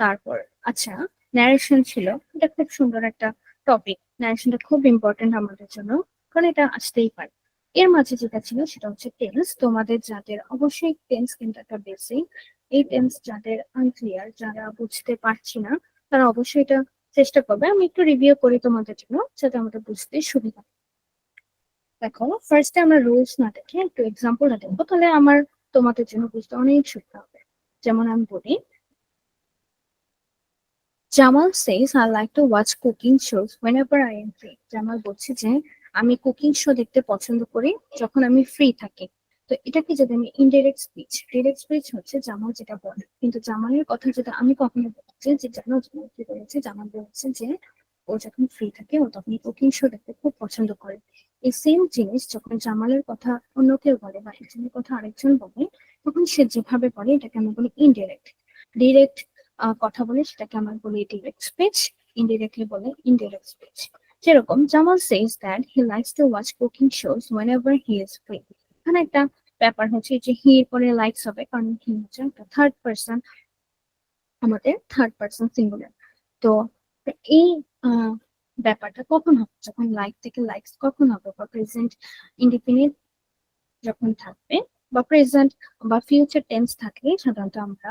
তারপর আচ্ছা ন্যারেশন ছিল। এটা খুব সুন্দর একটা টপিক, ন্যারেশনটা খুব ইম্পর্টেন্ট আমাদের জন্য, কারণ এটা আসতেই পারে। এর মাঝে যেটা ছিল সেটা হচ্ছে টেন্স। তোমাদের যাদের অবশ্যই টেন্স কিন্তু একটা বেসিক, এই টেন্স যাদের আনক্লিয়ার, যারা বুঝতে পারছি না, তারা অবশ্যই এটা চেষ্টা করবে। আমি একটু রিভিউ করি তোমাদের জন্য যাতে আমাদের বুঝতে সুবিধা হয়। দেখো, ফার্স্টে আমরা রুলস না দেখে একটু এক্সাম্পলটা দেখবো, তাহলে আমার তোমাদের জন্য বুঝতে অনেক সুবিধা হবে। যেমন আমি বলি, Jamal says I like to watch cooking shows whenever I am free. Jamal বলছে যে আমি কুকিং শো দেখতে পছন্দ করি যখন আমি ফ্রি থাকি। তো এটাকে যদি আমি ইনডিরেক্ট স্পিচ, ডিরেক্ট স্পিচ হচ্ছে জামাল যেটা বলে, কিন্তু জামালের কথা যেটা আমি কখনো বলছি যে জামাল কি বলেছে, জামাল বলছে যে ও যখন ফ্রি থাকে ও তখন কুকিং শো দেখতে খুব পছন্দ করে। এই সেম জিনিস যখন জামালের কথা অন্য কেউ বলে বা একজনের কথা আরেকজন বলে, তখন সে যেভাবে বলে এটাকে আমি বলি ইনডিরেক্ট। ডিরেক্ট কথা বলে সেটাকে আমরা বলি ডিরেক্ট স্পিচ, ইনডিরেক্টলি বলে ইনডিরেক্ট স্পিচ। যেরকম Jamal says that he likes to watch cooking shows whenever he is free. এখানে একটা ব্যাপার হচ্ছে যে হি এর পরে লাইকস হবে, কারণ হি হচ্ছে একটা থার্ড পার্সন, আমাদের থার্ড পার্সন সিঙ্গুলার। তো এই আহ, ব্যাপারটা কখন হবে, যখন লাইক থেকে লাইকস কখন হবে, বা প্রেজেন্ট ইন্ডিপেন্ডেন্ট যখন থাকবে, বা প্রেজেন্ট বা ফিউচার টেন্স থাকলে সাধারণত আমরা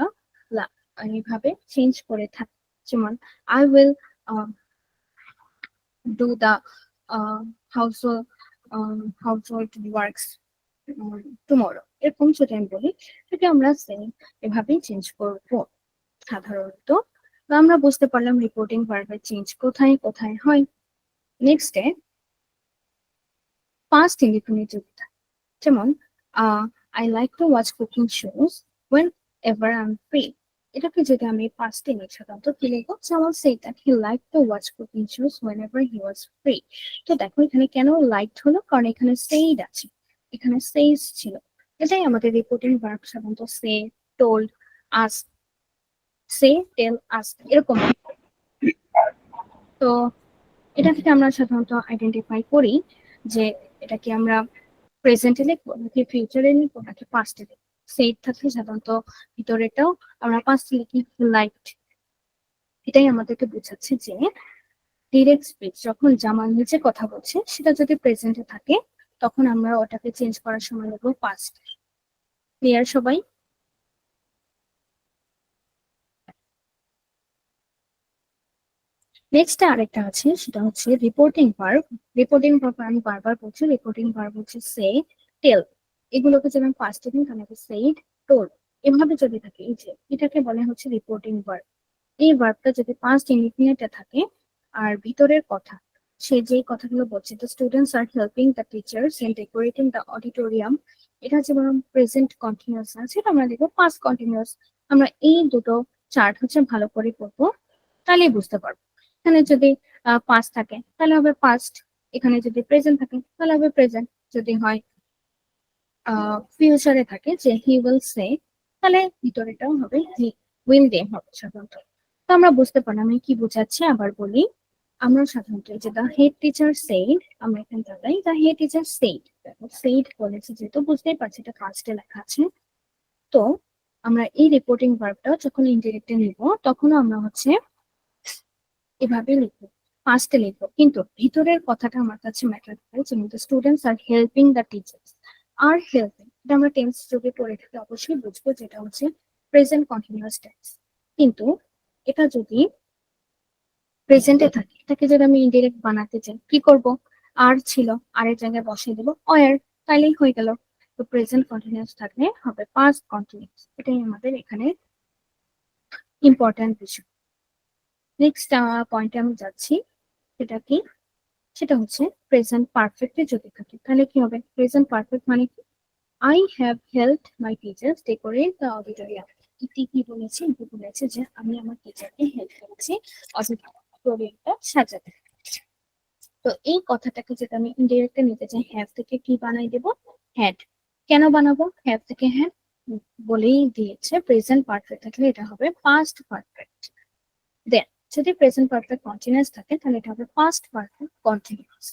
এইভাবে চেঞ্জ করে থাকি। যেমন I will do the household household works tomorrow, এরকম যদি আমি বলি সেটা আমরা সেম এভাবেই চেঞ্জ করবো সাধারণত। তো আমরা বুঝতে পারলাম রিপোর্টিং ভার্বের চেঞ্জ কোথায় কোথায় হয়। নেক্সটে পাস্ট ইনডিফিনিট যদি থাকে, যেমন I like to watch cooking shows whenever I am free, এটাকে যদি আমি পাস্টে নিই সাধারণত কি লিখবো, যেমন সেই that he like to watch cooking shows whenever he was free. তো দেখো এখানে কেন লাইকড হলো, কারণ এখানে সেইড আছে, এখানে সেইজ ছিল। এটাই আমাদের রিপোর্টিং ভার্ব, সাধারণত সে, টোল্ড, আস, সে, টেল, আস এরকম। তো এটা থেকে আমরা সাধারণত আইডেন্টিফাই করি যে এটা কি আমরা প্রেজেন্টে লিখবো নাকি ফিউচারে লিখবো নাকি পাস্টে লিখবো। সেইট থাকলে সাধারণত ভিতরেটাও আমরা পাস্টে লিখি, লাইকড। এটাই আমাদেরকে বোঝাচ্ছে যে ডিরেক্ট স্পিচ যখন জামাল নিচে কথা বলছে সেটা যদি প্রেজেন্টে থাকে, তখন আমরা ওটাকে চেঞ্জ করার সময় লিখবো পাস্ট। ক্লিয়ার সবাই? নেক্সট আরেকটা আছে, সেটা হচ্ছে রিপোর্টিং ভার্ব। রিপোর্টিং ভার্ব আমি বারবার বলছি, রিপোর্টিং ভার্ব হচ্ছে সে, টেল। এগুলোকে যদি আমি পাস্টে দিই তাহলে সেইড, টোল্ড এভাবে যদি থাকে, এই যে এটাকে বলে হচ্ছে রিপোর্টিং ভার্ব। এই ভার্বটা যদি পাস্ট ইনডিফিনিটে থাকে আর ভিতরের কথা, সে যেই কথাগুলো বলছে, the students are helping the teachers in decorating the auditorium, এটা হচ্ছে বরং প্রেজেন্ট কন্টিনিউয়াস আছে, এটা আমরা দেখবো পাস্ট কন্টিনিউয়াস। আমরা এই দুটো চার্ট হচ্ছে ভালো করে পড়বো, তাহলেই বুঝতে পারবো। এখানে যদি পাস্ট থাকে তাহলে হবে পাস্ট, এখানে যদি প্রেজেন্ট থাকে তাহলে হবে প্রেজেন্ট, যদি হয় ফিউচারে থাকে যে হি উইল সে, তাহলে ভিতরেটাও হবে হি উইল দে হবে সাধারণত। তো আমরা বুঝতে পারলাম আমি কি বোঝাচ্ছি, আবার বলি। আমরা সাধারণত যে দ্য হেড টিচার সেইড, আমরা এখানে দাঁড়াই দ্য হেড টিচার সেইড, দেখো সেইড বলেছে, যেহেতু বুঝতেই পারছি এটা ফার্স্টে লেখা আছে। তো আমরা এই রিপোর্টিং ভার্বটা যখন ইনডিরেক্টে নিব তখন আমরা হচ্ছে এভাবে লিখবো, ফার্স্টে লিখবো, কিন্তু ভিতরের কথাটা আমার কাছে ম্যাটার করে। যেমন the students are helping the teachers, are helping এটা আমরা টেন্স যদি পড়ে থাকি অবশ্যই বুঝবো যেটা হচ্ছে প্রেজেন্ট কন্টিনিউয়াস টেন্স। কিন্তু এটা যদি প্রেজেন্টে থাকে, এটাকে যদি আমি ইনডিরেক্ট বানাতে চাই কি করব, আর ছিল, আর এর জায়গায় বসিয়ে দেবো অয়ার, তাইলেই হয়ে গেল। তো প্রেজেন্ট কন্টিনিউয়াস থাকলে হবে পাস্ট কন্টিনিউয়াস, এটাই আমাদের এখানে ইম্পর্টেন্ট বিষয়। নেক্সট পয়েন্টে আমি যাচ্ছি, সেটা কি, সেটা হচ্ছে প্রেজেন্ট পারফেক্টে যদি থাকে তাহলে কি হবে, প্রেজেন্ট পারফেক্ট মানে কি, I have helped my teachers decorate the auditorium. ইতি কি বলেছে, ইতি বলেছে যে আমি আমার টিচারকে হেল্প করেছি অডিটোরিয়ামটা সাজাতে। তো এই কথাটাকে যদি আমি ইনডিরেক্টে নিতে চাই, হ্যাভ থেকে কি বানাই দেব, হ্যাড। কেন বানাবো, হ্যাভ থেকে হ্যাড বলেই দিয়েছে, প্রেজেন্ট পারফেক্ট থাকলে এটা হবে পাস্ট পারফেক্ট। দেন যদি প্রেজেন্ট পারফেক্ট কন্টিনিউয়াস থাকে তাহলে এটা হবে পাস্ট পারফেক্ট কন্টিনিউয়াস।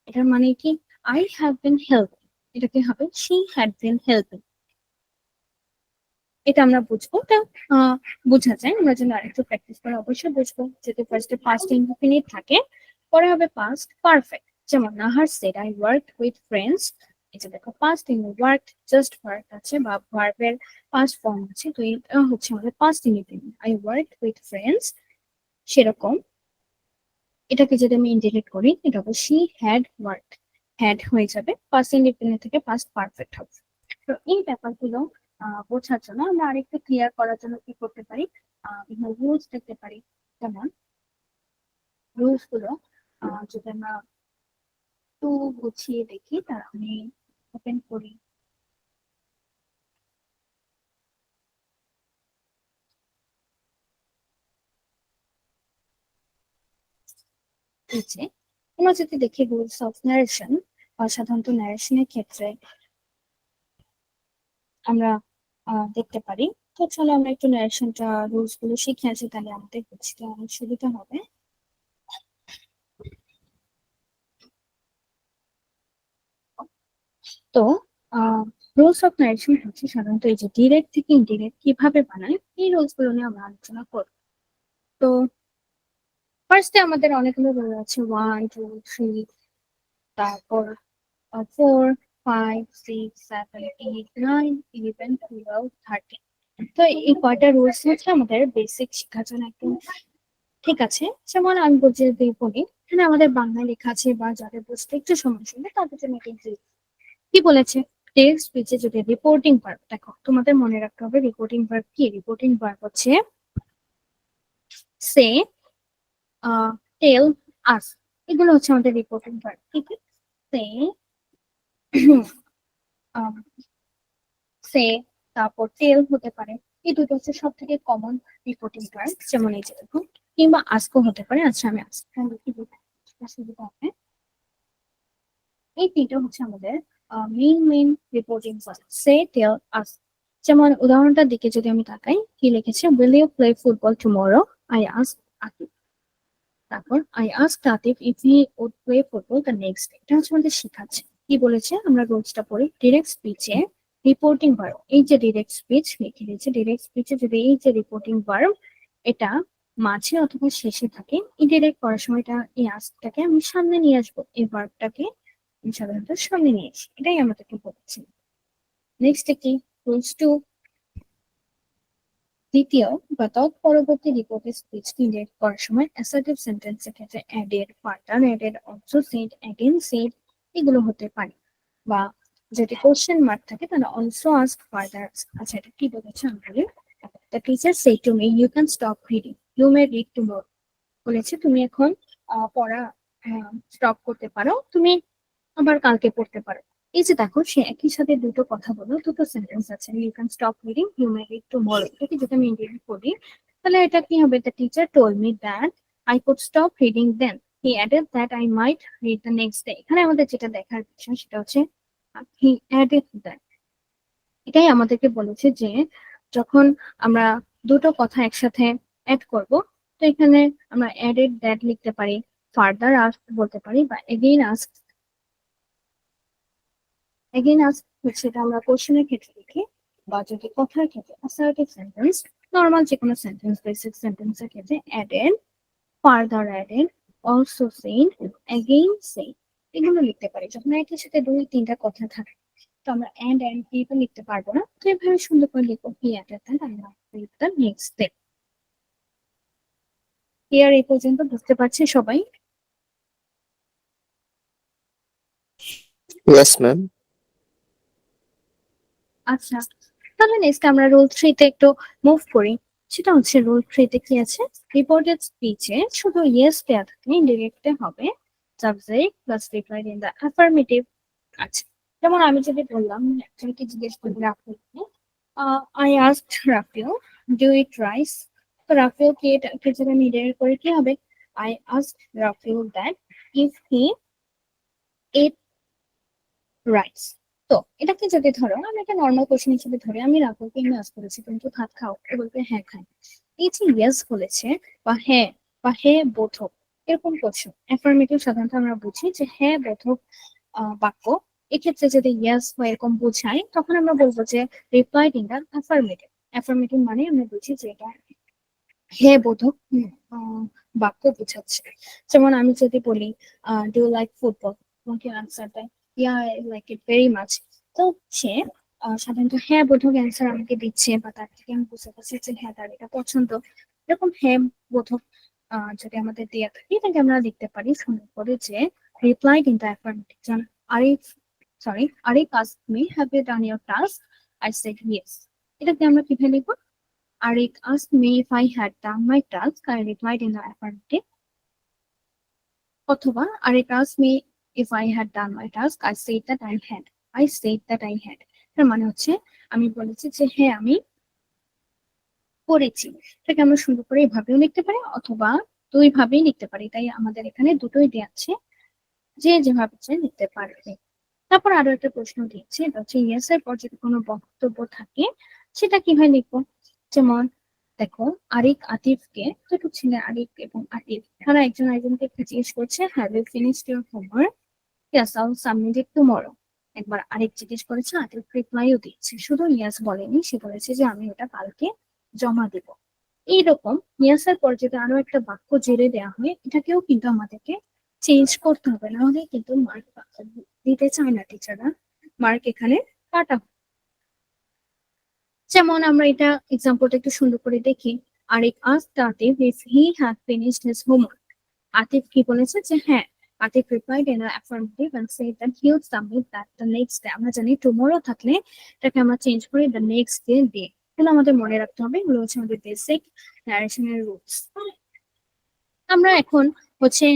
এটার মানে কি, আই হ্যাভ বিন হেল্পিং, এটা কি হবে, শি হ্যাড বিন হেল্পিং। এটা আমরা বুঝবো, তা বোঝা যায়, আমরা যেন আরেকটু প্র্যাকটিস করে অবশ্যই বুঝবো। যদি ফার্স্টে পাস্ট ইনডিফিনিট থাকে, পরে হবে পাস্ট পারফেক্ট। যেমন Nahar said I work with friends, এটা দেখো passed in work just verb আছে বা ভার্বের পাস্ট ফর্ম আছে, তো এটা হচ্ছে আমাদের past indefinite, I work with friends. সেরকম এটাকে যদি আমি ইন্টিগ্রেট করি এটা হবে শি হ্যাড ওয়ার্ক, হ্যাড হয়ে যাবে, পাস্ট ইনডিফিনিট থেকে পাস্ট পারফেক্ট হবে। তো এই ব্যাপারগুলো বোঝার জন্য আমরা আরেকটু ক্লিয়ার করার জন্য কি করতে পারি, বিভিন্ন রুলস দেখতে পারি। যেমন রুলস গুলো যদি আমরা একটু গুছিয়ে দেখি, তার আমি ওপেন করি। এই যে আমরা যদি দেখি রুলস অফ ন্যারেশন, সাধারণত ন্যারেশনের ক্ষেত্রে আমরা দেখতে পারি। তো চলো আমরা একটু ন্যারেশনটা রুলস গুলো শিখে আসি, তাহলে আমাদের বুঝতে অনেক সুবিধা হবে। তো রুলস অফ ন্যারেশন হচ্ছে সাধারণত এই যে ডিরেক্ট থেকে ইনডিরেক্ট কিভাবে বানায়, এই রুলস গুলো নিয়ে আমরা আলোচনা করব। তো ফার্স্টে আমাদের অনেকগুলো রুল আছে, 1 2 3, তারপর 4 5 6 7 8 9 11 12 13। তো এই কয়টা রুলস হচ্ছে আমাদের বেসিক শেখার জন্য একদম ঠিক আছে। যেমন আমি বলছি যদি বলি, এখানে আমাদের বাংলায় লেখা আছে বা যাদের বুঝতে একটু সমস্যা হবে তাদের জন্য এটা কি বলেছে, টেক্সট স্পিচে যদি রিপোর্টিং ভার্ব, দেখো তোমাদের মনে রাখতে হবে রিপোর্টিং ভার্ব কি, রিপোর্টিং ভার্ব হচ্ছে সে, টেল, আস, এগুলো হচ্ছে আমাদের রিপোর্টিং ভার্ব। ঠিক আছে, সে, সে, তারপর টেল হতে পারে, এই দুটো হচ্ছে সব থেকে কমন রিপোর্টিং ভার্ব। যেমন এই যে দেখো, কিংবা আস্কও হতে পারে। আচ্ছা আমি আস্ক লিখে দিই, সুবিধা হবে। এই তিনটা হচ্ছে আমাদের main reporting verb, say, tell, ask. যেমন উদাহরণটার দিকে যদি আমি তাকাই, কি লিখেছে, will you play football tomorrow, I ask Akib. তারপর I ask Atif if he would play football the next day. এটা হচ্ছে আমাদের শেখাচ্ছে, কি বলেছে, আমরা রুলসটা পড়ি। ডিরেক্ট স্পিচে রিপোর্টিং ভার্ব, এই যে ডিরেক্ট স্পিচ লিখে দিয়েছে, ডিরেক্ট স্পিচে যদি এই যে রিপোর্টিং ভার্ব এটা মাঝে অথবা শেষে থাকে, ইনডিরেক্ট করার সময় এটা এই আস্কটাকে আমি সামনে নিয়ে আসবো, এই ভার্বটাকে আমি সাধারণত সামনে নিয়ে আসি, এটাই আমাদেরকে বলেছি। নেক্সট কি, রুলস 2, দ্বিতীয় বা তৎপরবর্তী রিপোর্টের স্পিচ ইন্ডিকেট করার সময় অ্যাসার্টিভ সেন্টেন্সের ক্ষেত্রে added, further added, also said, again said এগুলো হতে পারে। বা যদি কোশ্চেন মার্ক থাকে তাহলে অলসো আস্ক, ফার্দার। আচ্ছা এটা কি বলেছে আমরা, the teacher said to me you can stop reading, you may read tomorrow. বলেছে তুমি এখন পড়া স্টপ করতে পারো, তুমি আবার কালকে পড়তে পারো। এই যে দেখো, সে একই সাথে দুটো কথা বলো, দুটো সেন্টেন্স আছে, you can stop reading, you may read tomorrow. এটাকে যদি আমি ইন্ডিকেট করি তাহলে এটা কি হবে, the teacher told me that I could stop reading then, he added that I might read the next day. এখানে আমাদের যেটা দেখার বিষয় সেটা হচ্ছে হি অ্যাডেড দ্যাট, এটাই আমাদেরকে বলেছে যে যখন আমরা দুটো কথা একসাথে অ্যাড করব, তো এখানে আমরা অ্যাডেড দ্যাট লিখতে পারি, ফার্দার আস্ক বলতে পারি, বা এগেইন আস্ক এগেইন আস্ক হচ্ছে এটা আমরা কোশ্চেনের ক্ষেত্রে লিখি, বা যদি কথার ক্ষেত্রে অ্যাসার্টিভ সেন্টেন্স, নর্মাল যে কোনো সেন্টেন্স, বেসিক সেন্টেন্সের ক্ষেত্রে added, further added, also said, again said, এগুলো লিখতে পারি। যখন একই সাথে দুই তিনটা কথা থাকে তো আমরা এন্ড কি তো লিখতে পারবো না, তো এভাবে সুন্দর করে লিখবো he added that and the next day. Clear এই পর্যন্ত? বুঝতে পারছি সবাই? Yes, ma'am. আচ্ছা, তাহলে নেক্সট আমরা রুল 3 তে একটু মুভ করি। সেটা হচ্ছে রুল 3 তে কি আছে, রিপোর্টেড স্পিচে শুধু ইয়েস দেয়া থাকে, ইনডিরেক্টে হবে subject plus replied in the affirmative. আচ্ছা, যেমন আমি যদি বললাম, একজনকে জিজ্ঞেস করি রাফিলকে, I asked Rafil do it rice, তো রাফিল কে এটাকে যদি আমি ইনডিরেক্ট করে কি হবে, I asked Rafil that if he ate rice. তো এটাকে যদি ধরো আমি একটা নর্মাল কোশ্চেন হিসেবে ধরে আমি রাহুলকে আস্ক করেছি তুমি তো ভাত খাও, ও বলবে হ্যাঁ খাই। এই যে ইয়েস বলেছে বা হ্যাঁ বোধক, এরকম কোশ্চেন অ্যাফার্মেটিভ সাধারণত আমরা বুঝি যে হ্যাঁ বোধক বাক্য, এক্ষেত্রে যদি ইয়েস বা এরকম বোঝাই তখন আমরা বলবো যে replied in the affirmative. Affirmative মানে আমরা বুঝি যে এটা হ্যাঁ বোধক বাক্য বোঝাচ্ছে। যেমন আমি যদি বলি ডু ইউ লাইক ফুটবল, তোমাকে আনসার দেয় yeah I like it very much, তো সে সাধারণত হ্যাঁ বোধক অ্যান্সার আমাকে দিচ্ছে, বা তার থেকে আমি বুঝতে পারছি যে হ্যাঁ তার এটা পছন্দ। এরকম হ্যাঁ বোধক যদি আমাদের দেয়া থাকে এটাকে আমরা লিখতে পারি সুন্দর করে যে রিপ্লাইড ইন দ্য অ্যাফার্মেটিভ। যেমন Arif Arif asked me have you done your task, I said yes. এটাকে আমরা কিভাবে লিখবো, Arik asked me if I had done my task. I replied in the affirmative. অথবা Arik asked me if I had done my task. I said that I had. I said that I had. তার মানে হচ্ছে আমি বলেছি যে হ্যাঁ আমি করেছি। এটাকে আমরা সুন্দর করে এভাবেও লিখতে পারি অথবা দুই ভাবেই লিখতে পারি, তাই আমাদের এখানে দুটোই দেওয়া আছে, যে যেভাবে চাই লিখতে পারবে। তারপর আরো একটা প্রশ্ন দিয়েছি, এটা হচ্ছে ইয়েস এর পর যদি কোনো বক্তব্য থাকে সেটা কিভাবে লিখবো। যেমন দেখো, আরিক আতিফকে, দুটো ছেলে আরিক এবং আতিফ, তারা একজন আরেকজনকে জিজ্ঞেস করছে have you finished your homework, yes I will submit it tomorrow. একবার আরিক জিজ্ঞেস করেছে, আতিফ রিপ্লাইও দিয়েছে, শুধু ইয়েস বলেনি, সে বলেছে যে আমি ওটা কালকে জমা দেব। এইরকম ইয়েস এর পর যদি আরো একটা বাক্য জেরে দেওয়া হয় এটাকেও কিন্তু আমাদেরকে চেঞ্জ করতে হবে, না হলে কিন্তু মার্ক দিতে চায় না টিচাররা, মার্ক এখানে কাটা হবে। যেমন আমরা এটা এক্সাম্পলটা একটু সুন্দর করে দেখি, Arik asked Atif if he had finished his homework. Atif কি বলেছে যে হ্যাঁ, Atif replied in affirmative and said that he will submit that the next day. আমরা জানি টুমরো থাকলে এটাকে আমরা চেঞ্জ করি দ্য নেক্সট ডে দিয়ে। এগুলো আমাদের মনে রাখতে হবে, এগুলো হচ্ছে আমাদের বেসিক ন্যারেশনের রুলস। আমরা এখন হচ্ছে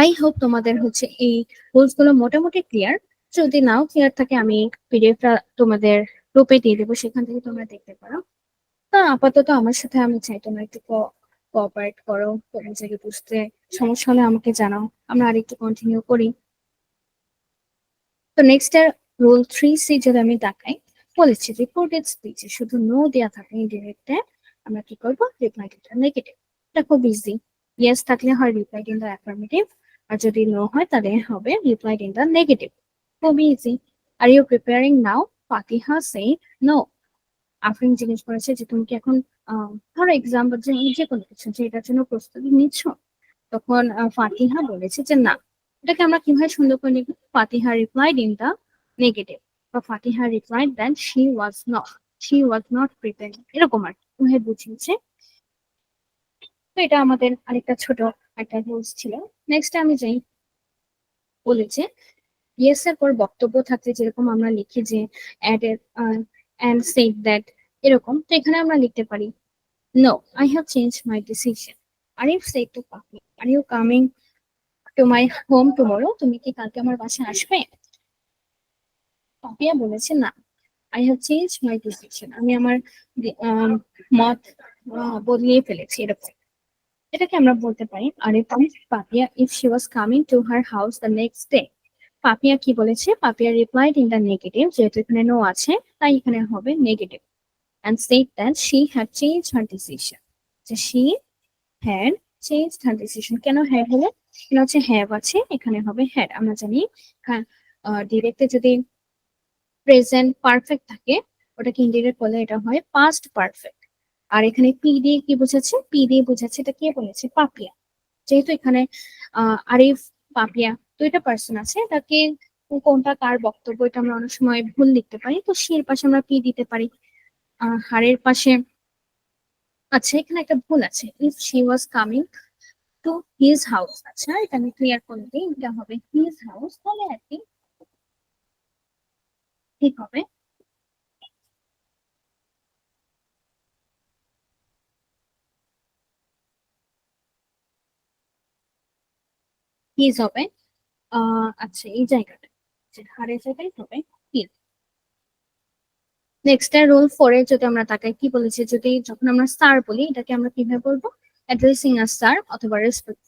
আই হোপ তোমাদের হচ্ছে এই রুলস গুলো মোটামুটি ক্লিয়ার। যদি নাও ক্লিয়ার থাকে আমি পিডিএফটা তোমাদের গ্রুপে দিয়ে দেবো, সেখান থেকে তোমরা দেখতে পারো। তা আপাতত আমার সাথে আমি চাই তোমরা একটু কোঅপারেট করো, তোমার জায়গায় বুঝতে সমস্যা হলে আমাকে জানাও, আমরা আরেকটু কন্টিনিউ করি। তো নেক্সট রুল 3C যদি আমি দেখাই, বলেছি রিপোর্টেড স্পিচে শুধু নো দেয়া থাকে ইনডিরেক্টে, আমরা কি করবো, রিপ্লাই ইন দ্য নেগেটিভ। এটা খুব ইজি, ইয়েস থাকলে হয় রিপ্লাইড ইন দ্য অ্যাফার্মেটিভ, আর যদি নো হয় তাহলে হবে রিপ্লাইড ইন দ্য নেগেটিভ। খুবই easy. Are you preparing now, Fatiha say no. Afrin জিজ্ঞেস করেছে যে তুমি কি এখন ধরো এক্সাম্পল যে কোনো কিছু যে এটার জন্য প্রস্তুতি নিচ্ছ, তখন ফাতিহা বলেছে যে না। এটাকে আমরা কিভাবে সুন্দর করে লিখবো, Fatiha replied in the negative, বা Fatiha replied that she was not preparing, এরকম আর কি বুঝিয়েছে। তো এটা আমাদের আরেকটা ছোট একটা রুলস ছিল। নেক্সট আমি যাই, বলেছে ইয়েস এর পর বক্তব্য থাকলে যেরকম আমরা লিখি যে অ্যাডেড and said that, এরকম। তো এখানে আমরা লিখতে পারি no, I have changed my decision. Arif said to Papi, are you coming to my home tomorrow? তুমি কি কালকে আমার বাসায় আসবে? পাপিয়া বলেছে না, I have changed my decision. আমি আমার মত বদলিয়ে ফেলেছি, এরকম। এটাকে আমরা বলতে পারি Arif asked Papiya if she was coming to her house the next day. Papiya কি বলেছে, Papiya replied in the negative, যেহেতু এখানে নো আছে তাই এখানে হবে negative, and said that she had changed her decision. যে she had changed her decision। কেন had হলো, এখানে হচ্ছে have আছে, এখানে হবে had। আমরা জানি ডিরেক্টে যদি প্রেজেন্ট পারফেক্ট থাকে ওটাকে ইনডিরেক্ট বলে, এটা হয় পাস্ট পারফেক্ট। আর এখানে পি দিয়ে কি বোঝাচ্ছে? পি দিয়ে বোঝাচ্ছে এটা কে বলেছে? পাপিয়া। যেহেতু এখানে আরিফ, পাপিয়া দুইটা পার্সন আছে, তাকে কোনটা কার বক্তব্য এটা আমরা অনেক সময় ভুল লিখতে পারি, তো সি এর পাশে আমরা পি দিতে পারি। হারের পাশে আচ্ছা এখানে একটা ভুল আছে, if she was coming to his house. আচ্ছা এটা আমি ক্লিয়ার করে দিই, এটা হবে হিজ হাউস, তাহলে আর কি ঠিক হবে। হিজ হবে আচ্ছা এই জায়গাটা, যে হারের জায়গায় হবে হিজ। নেক্সট রোল 4 এ যদি আমরা তাকাই কি বলেছে, যদি যখন আমরা স্যার বলি এটাকে আমরা কিভাবে বলবো? অ্যাড্রেসিং আস স্যার অথবা রেসপেক্ট।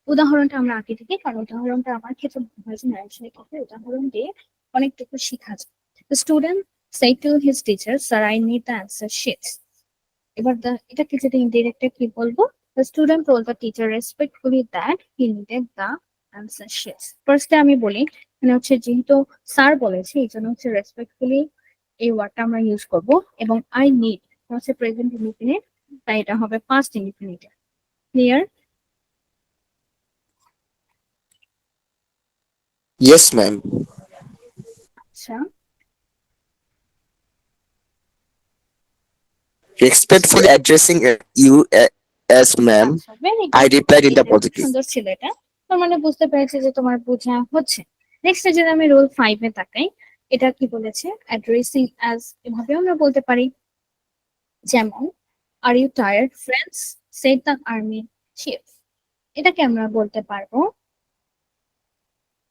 উদাহরণটা আমরা আগে থেকে, কারণ উদাহরণটা আমার ক্ষেত্রে মনে হয় যে ন্যারেশনের ক্ষেত্রে উদাহরণ দিয়ে অনেকটুকু শেখা যায়। The student said to his teacher, "Sir, I need the answer sheets." এবার এটাকে যদি ইনডিরেক্টে কি বলবো? The student told the teacher respectfully that he needed the answer sheets. ফার্স্টে আমি বলি, মানে হচ্ছে যেহেতু স্যার বলেছে এই জন্য হচ্ছে রেসপেক্টফুলি এই ওয়ার্ডটা আমরা ইউজ করব, এবং আই নিড হচ্ছে প্রেজেন্ট ইনডিফিনিট, তাই এটা হবে past indefinite. Clear? Yes, ma'am. আচ্ছা Respectfully addressing you as ma'am, আচ্ছা very I good, replied in the খুব positive. সুন্দর ছিল এটা। তার মানে বুঝতে পেরেছি যে তোমার বোঝা হচ্ছে। নেক্সট যদি আমি রোল 5 এ তাকাই, এটা কি বলেছে? অ্যাড্রেসিং অ্যাজ, এভাবে আমরা বলতে পারি, যেমন are you tired friends said the army chief. এটাকে আমরা বলতে পারবো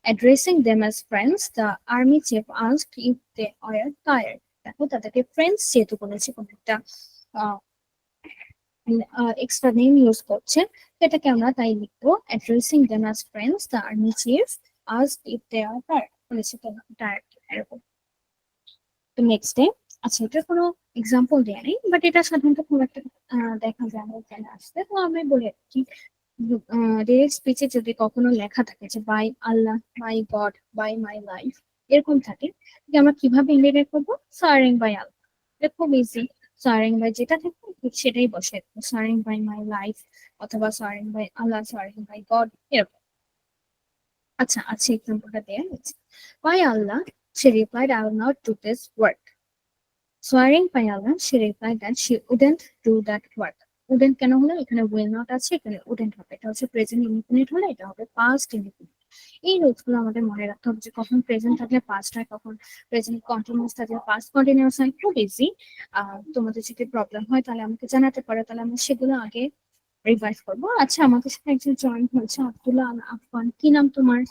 addressing them as friends the army chief asked if they are tired. দেখো তাদেরকে ফ্রেন্ডস যেহেতু বলেছে, কোনো একটা এক্সট্রা নেম ইউজ করছে, এটাকে আমরা তাই লিখবো addressing them as friends the army chief asked if they are tired, বলেছে টায়ার্ড এরকম। তো নেক্সট ডে, আচ্ছা এটার কোনো এক্সাম্পল দেয়া নেই, বাট এটা সাধারণত খুব একটা দেখা যায় না এখানে আসতে, তো আমি বলে রাখি ডিরেক্ট স্পিচে যদি কখনো লেখা থাকে যে by Allah, by God, by my life এরকম থাকে, যে আমরা কিভাবে ইন্ডিকেট করবো? Swearing by Allah. এটা খুব ইজি, সারিং বাই যেটা থাকে ঠিক সেটাই বসে, সারিং বাই মাই লাইফ অথবা swearing by Allah, swearing by God এরকম। আচ্ছা আচ্ছা এক্সাম্পলটা দেয়া হয়েছে, by Allah she replied, I will not do this work. Swearing by Allah, she replied that she wouldn't do that work. Wouldn't কেন হলো? এখানে will not আছে, এখানে wouldn't হবে। এটা হচ্ছে প্রেজেন্ট ইনডিফিনিট হলে এটা হবে পাস্ট ইনডিফিনিট। এই রুলস গুলো আমাদের মনে রাখতে হবে, যে কখন প্রেজেন্ট থাকলে পাস্ট হয়, কখন প্রেজেন্ট কন্টিনিউয়াস থাকলে পাস্ট কন্টিনিউয়াস হয়। খুব ইজি। তোমাদের যদি প্রবলেম হয় তাহলে আমাকে জানাতে পারো, তাহলে আমরা সেগুলো আগে রিভাইজ করবো। আচ্ছা আমাদের সাথে একজন জয়েন হয়েছে, আব্দুল্লাহ আল আফগান। কি নাম তোমার?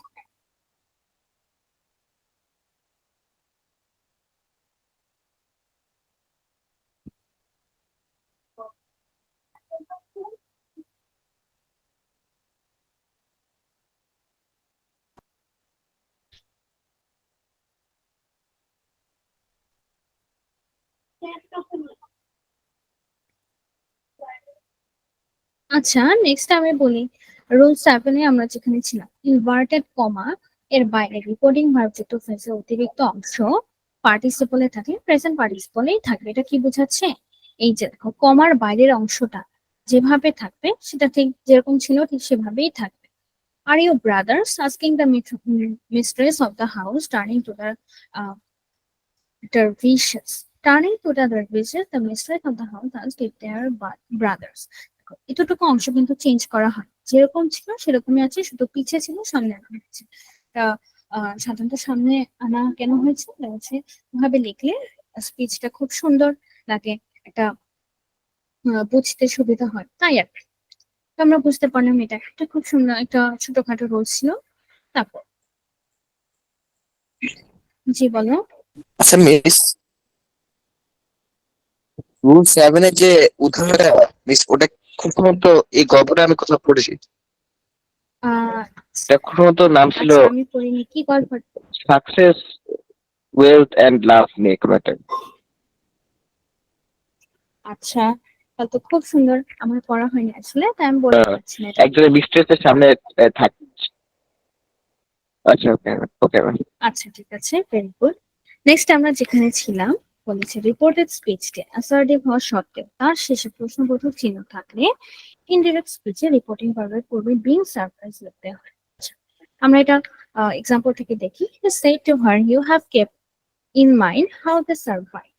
আচ্ছা নেক্সট আমি বলি, রুল 7 এ আমরা যেখানে ছিলাম, ইনভার্টেড কমা এর বাইরে রিপোর্টিং ভার্ব যুক্ত ফ্রেজের অতিরিক্ত অংশ পার্টিসিপলে থাকে, প্রেজেন্ট পার্টিসিপলেই থাকবে। এটা কি বোঝাচ্ছে? এই যে দেখো কমার বাইরের অংশটা যেভাবে থাকবে সেটা ঠিক যেরকম ছিল ঠিক সেভাবেই থাকবে। Are you brothers asking the mistress of the house turning to the dervishes. Turning to the dervishes, the mistress of the house asked if they are brothers. এতটুকু অংশ কিন্তু চেঞ্জ করা হয়, যেরকম ছিল সেরকমই আছে, শুধু পিছিয়ে ছিল সামনে আনা হয়েছে। সাধারণত সামনে আনা কেন হয়েছে? হচ্ছে ভাবে লিখলে স্পিচটা খুব সুন্দর লাগে, একটা বুঝতে সুবিধা হয়, তাই আর কি। তো আমরা বুঝতে পারলাম এটা একটা খুব সুন্দর একটা ছোটখাটো রোল ছিল। তারপর জি বলো। আচ্ছা মিস, রুল 7 এর যে উদাহরণটা মিস, ওটা খুব সম্ভবত এই গল্পটা আমি কোথাও পড়েছি। আহ এটা খুব সম্ভবত নাম ছিল আচ্ছা আমি পড়িনি, কি গল্প? সাকসেস, ওয়েলথ এন্ড লাভ নিয়ে কোনো একটা। আচ্ছা তাহলে তো খুব সুন্দর, আমার পড়া হয়নি আসলে, তাই আমি বলতে পারছি না এটা। একজনের মিস্ট্রেসের সামনে থাক, আচ্ছা, ওকে ওকে ম্যাম। আচ্ছা ঠিক আছে, ভেরি গুড। নেক্সট আমরা যেখানে ছিলাম, বলেছে রিপোর্টেড স্পিচকে অ্যাসার্টিভ হওয়া সত্ত্বেও তার শেষে প্রশ্নবোধক চিহ্ন থাকলে ইনডিরেক্ট স্পিচে রিপোর্টিং ভার্বের পূর্বে বিং সারপ্রাইজ লিখতে হয়। আচ্ছা, আমরা এটা এক্সাম্পল থেকে দেখি। He said to her, you have kept in mind how they survived.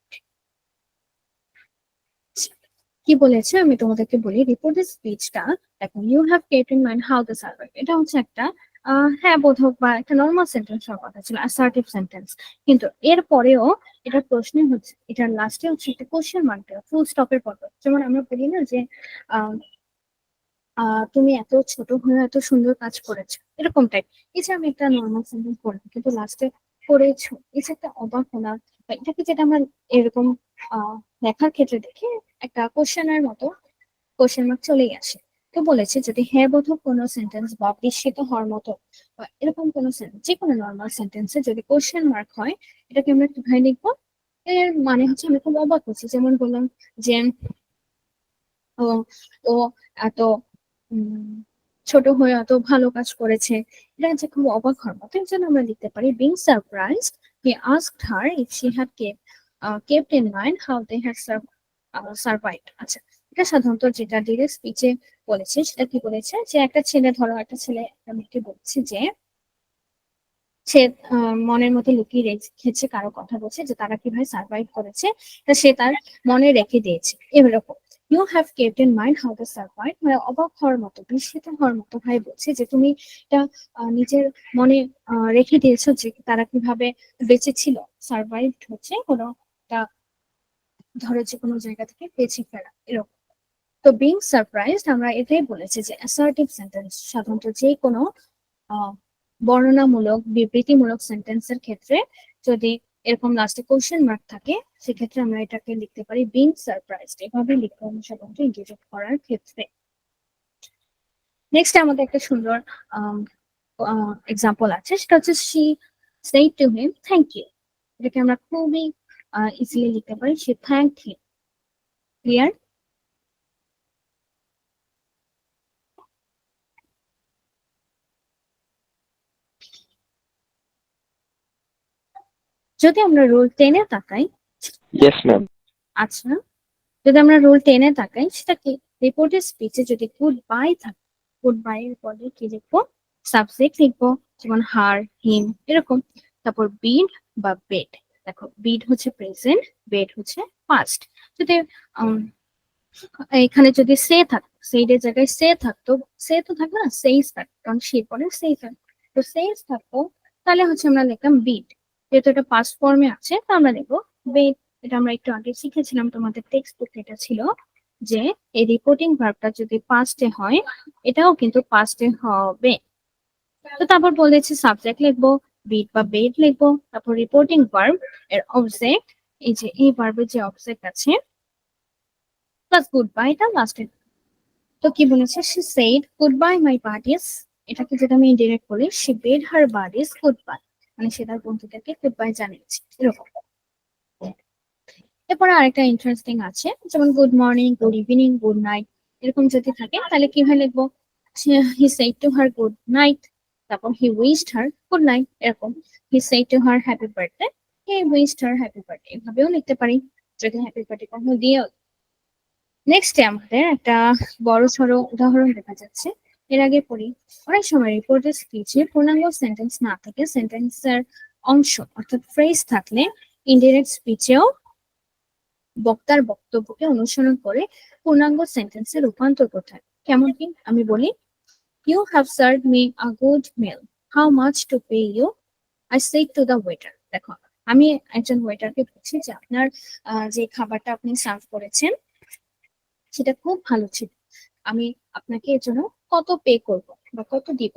কি বলেছে আমি তোমাদেরকে বলি, রিপোর্টেড স্পিচটা দেখো, you have kept in mind how the survive, এটা হচ্ছে একটা হ্যাঁ বোধক বা একটা নর্মাল সেন্টেন্স হওয়ার কথা ছিল, অ্যাসার্টিভ সেন্টেন্স। কিন্তু এর পরেও এটা প্রশ্নে হচ্ছে, এটার লাস্টে হচ্ছে একটা কোশ্চেন মার্ক দেওয়া, ফুল স্টপের পর। যেমন আমরা বলি না যে আহ তুমি এত ছোট হয়ে এত সুন্দর কাজ করেছো, এরকম টাইপ। এই যে আমি একটা নর্মাল সেন্টেন্স বললাম কিন্তু লাস্টে করেছো, এই যে একটা অবাক হলাম, বা এটাকে যেটা আমরা এরকম লেখার ক্ষেত্রে দেখি একটা কোশ্চেনের মতো, কোশ্চেন মার্ক চলেই আসে। তো বলেছে যদি হ্যাঁ বোধক কোনো সেন্টেন্স বা বিস্মিত হওয়ার মতো বা এরকম কোনো সেন্টেন্স, যে কোনো নর্মাল সেন্টেন্সে যদি কোশ্চেন মার্ক হয়, এটাকে আমরা কিভাবে লিখবো? এর মানে হচ্ছে আমি খুব অবাক হচ্ছি, যেমন বললাম যে ও ও এত উম, ছোট হয়ে এত ভালো কাজ করেছে, এটা হচ্ছে খুব অবাক হওয়ার মতো। এর জন্য আমরা লিখতে পারি being surprised he asked her if she had kept in mind how they had survived. আচ্ছা, এটা সাধারণত যেটা ডিরেক্ট স্পিচে বলেছে সেটা কি বলেছে, যে একটা ছেলে, ধরো একটা ছেলে একটা মেয়েকে বলছে যে সে মনের মধ্যে লুকিয়ে রেখেছে কারো কথা, বলছে যে তারা কিভাবে সার্ভাইভ করেছে, তা সে তার মনে রেখে দিয়েছে এরকম। You have kept in mind how they survive, মানে অবাক হওয়ার মতো, বিস্মিত হওয়ার মতো ভাই বলছে যে তুমি এটা নিজের মনে রেখে দিয়েছো যে তারা কিভাবে বেঁচে ছিল। সার্ভাইভ হচ্ছে কোনো একটা, ধরো যে কোনো জায়গা থেকে বেঁচে ফেরা, এরকম। তো বিং সারপ্রাইজড আমরা এটাই বলেছি যে অ্যাসার্টিভ সেন্টেন্স সাধারণত যে কোনো আহ, বর্ণনামূলক বিবৃতিমূলক সেন্টেন্সের ক্ষেত্রে যদি এরকম লাস্টে কোশ্চেন মার্ক থাকে, সেক্ষেত্রে আমরা এটাকে লিখতে পারি বিং সারপ্রাইজড, এভাবে লিখতে হবে সাধারণত ইন্ডিকেট করার ক্ষেত্রে। নেক্সট আমাদের একটা সুন্দর এক্সাম্পল আছে, সেটা হচ্ছে she said to him thank you, এটাকে আমরা খুবই ইজিলি লিখতে পারি she thanked him. ক্লিয়ার? যদি আমরা রুল 10 এ তাকাই, ইয়েস ম্যাম। আচ্ছা যদি আমরা রুল 10 এ তাকাই, সেটা কি, রিপোর্টের স্পিচে যদি গুড বাই থাকে, গুড বাই এর পরে কি লিখবো, সাবজেক্ট লিখবো, যেমন হার, হিম, এরকম। তারপর বিড বা বেড, দেখো বিড হচ্ছে প্রেজেন্ট, বেড হচ্ছে পাস্ট। যদি উম, এখানে যদি সে থাকতো, সেইডের জায়গায় সে থাকতো, সে তো থাকবে না, সেইস থাকতো, কারণ সে পরে সেই থাকতো, তো সেইস থাকতো, তাহলে হচ্ছে আমরা লিখলাম বিড। যেহেতু এটা পাস্ট ফর্মে আছে, তো আমরা লিখবো বেড। এটা আমরা একটু আগে শিখেছিলাম, তোমাদের টেক্সট বুক এটা ছিল, যে এই রিপোর্টিং ভার্বটা যদি পাস্টে হয়, এটাও কিন্তু পাস্টে হবে। তো তারপর বলেছে সাবজেক্ট লিখবো, বিড বা বেড লিখবো, তারপর রিপোর্টিং ভার্ব এর অবজেক্ট, এই যে এই ভার্বের যে অবজেক্ট আছে প্লাস গুড বাইটা লাস্টে। তো কি বলেছে, she said goodbye my buddies, এটাকে যদি আমি ইনডিরেক্ট বলি she bade her buddies goodbye, মানে সে তার বন্ধুদেরকে গুড বাই জানিয়েছে, এরকম। এরপরে আরেকটা ইন্টারেস্টিং আছে, যেমন good morning, good evening, good night, এরকম যদি থাকে তাহলে কিভাবে লিখবো, হি said to her good night, তারপর he wished her good night, এরকম। he said to her happy birthday, he wished her happy birthday, এভাবেও লিখতে পারি যদি হ্যাপি বার্থডে কখনো দিয়ে। নেক্সট আমাদের একটা বড় সড়ো উদাহরণ দেখা যাচ্ছে, এর আগে পড়ি। অনেক সময় রিপোর্টের স্পিচে পূর্ণাঙ্গ সেন্টেন্স না থাকে, সেন্টেন্সের অংশ অর্থাৎ ফ্রেজ থাকলে ইনডিরেক্ট স্পিচেও বক্তার বক্তব্যকে অনুসরণ করে পূর্ণাঙ্গ সেন্টেন্সে রূপান্তর করতে হয়। কেমন কি আমি বলি, you have serve me a good meal, how much to pay you, I said to the waiter. দেখো আমি একজন ওয়েটারকে বলছি যে আপনার যে খাবারটা আপনি সার্ভ করেছেন সেটা খুব ভালো ছিল, আমি আপনাকে এর জন্য কত পে করব বা কত দিব,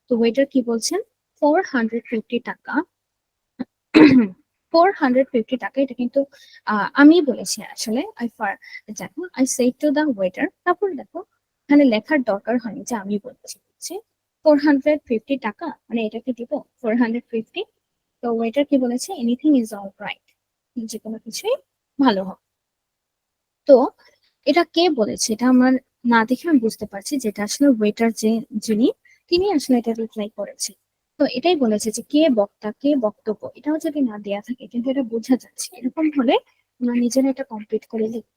তো ওয়েটার কি বলছেন, 450 টাকা। 450 টাকা, এটা কিন্তু আমি বলেছি আসলে, দেখো I said to the waiter, তারপর দেখো এখানে লেখার দরকার হয়নি যে আমি বলেছি, 450 টাকা, মানে এটাকে দিব 450। তো ওয়েটার কি বলেছে, এনিথিং ইজ অল রাইট, যে কোনো কিছুই ভালো হবে। তো এটা কে বলেছে, এটা আমার না দেখে আমি বুঝতে পারছি যেটা আসলে ওয়েটার, যে যিনি, তিনি আসলে এটা রিপ্লাই করেছে। তো এটাই বলেছে যে কে বক্তা কে বক্তব্য, এটাও যদি না দেয়া থাকে কিন্তু এটা বোঝা যাচ্ছে, এরকম হলে আমরা নিজেরা এটা কমপ্লিট করে লিখি।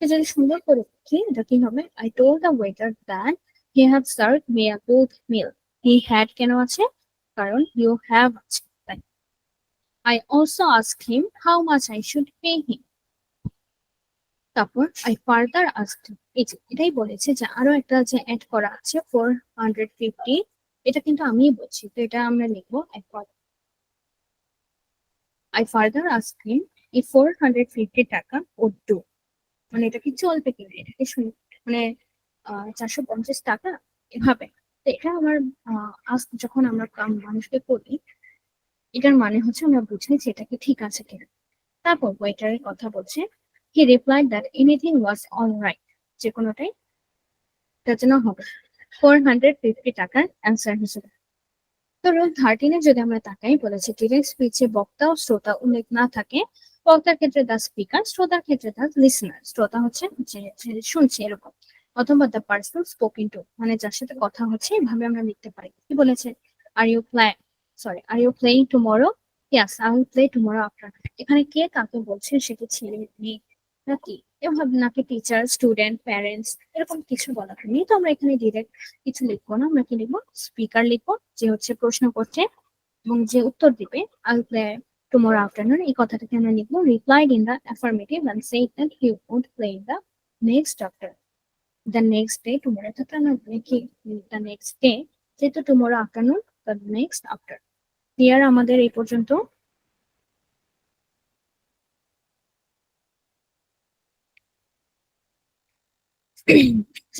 যদি সুন্দর করে লিখি এটা কি হবে, I told the waiter that he had serve me a good mill. He had কেন আছে, কারণ ইউ হ্যাভ আছে তাই। I also ask him how much I should pay হিম। তারপর আই ফার্দার আস্ক, এই যে এটাই বলেছে যে আরো একটা যে অ্যাড করা আছে 450, এটা কিন্তু আমিই বলছি, তো এটা আমরা লিখবো আই ফার্দার আস্ক হিম এই 450 টাকা would do, মানে এটা কি চলবে কিনা, এটা কি মানে 450 টাকা এভাবে। তো এটা আমার আস্ক যখন আমরা মানুষকে করি, এটার মানে হচ্ছে আমরা বুঝাই যে এটা কি ঠিক আছে কিনা। তারপর ওয়েটারের কথা বলছে, হি replied that anything was all right, যে কোনোটাই এটা যেন হবে 450 টাকার অ্যান্সার হিসেবে। তো রুল 13-এ যদি আমরা তাকাই, বলেছে ডিরেক্ট স্পিচে বক্তা ও শ্রোতা উল্লেখ না থাকে, বক্তার ক্ষেত্রে দ্য স্পিকার, শ্রোতার ক্ষেত্রে দ্য লিসনার, শ্রোতা হচ্ছে যে শুনছে এরকম, অথবা দ্য পার্সন স্পোকেন টু, মানে যার সাথে কথা হচ্ছে, এভাবে আমরা লিখতে পারি। কি বলেছে, are you play are you playing tomorrow, yes I will play tomorrow after. এখানে কে কাকে বলছে, সেটা ছেলে মেয়ে নাকি এভাবে, নাকি টিচার স্টুডেন্ট প্যারেন্টস, এরকম কিছু বলা হয়নি। তো আমরা এখানে ডিরেক্ট কিছু লিখবো না, আমরা কি লিখবো, স্পিকার লিখবো যে হচ্ছে প্রশ্ন করছে, এবং যে উত্তর দিবে আই প্লে টুমরো আফটারনুন, এই কথাটাকে আমরা লিখবো replied in the affirmative and said that he would play in the next after the next day tomorrow. তো আমরা লিখি দ্য নেক্সট ডে, যেহেতু tomorrow afternoon the next after. Clear আমাদের এই পর্যন্ত?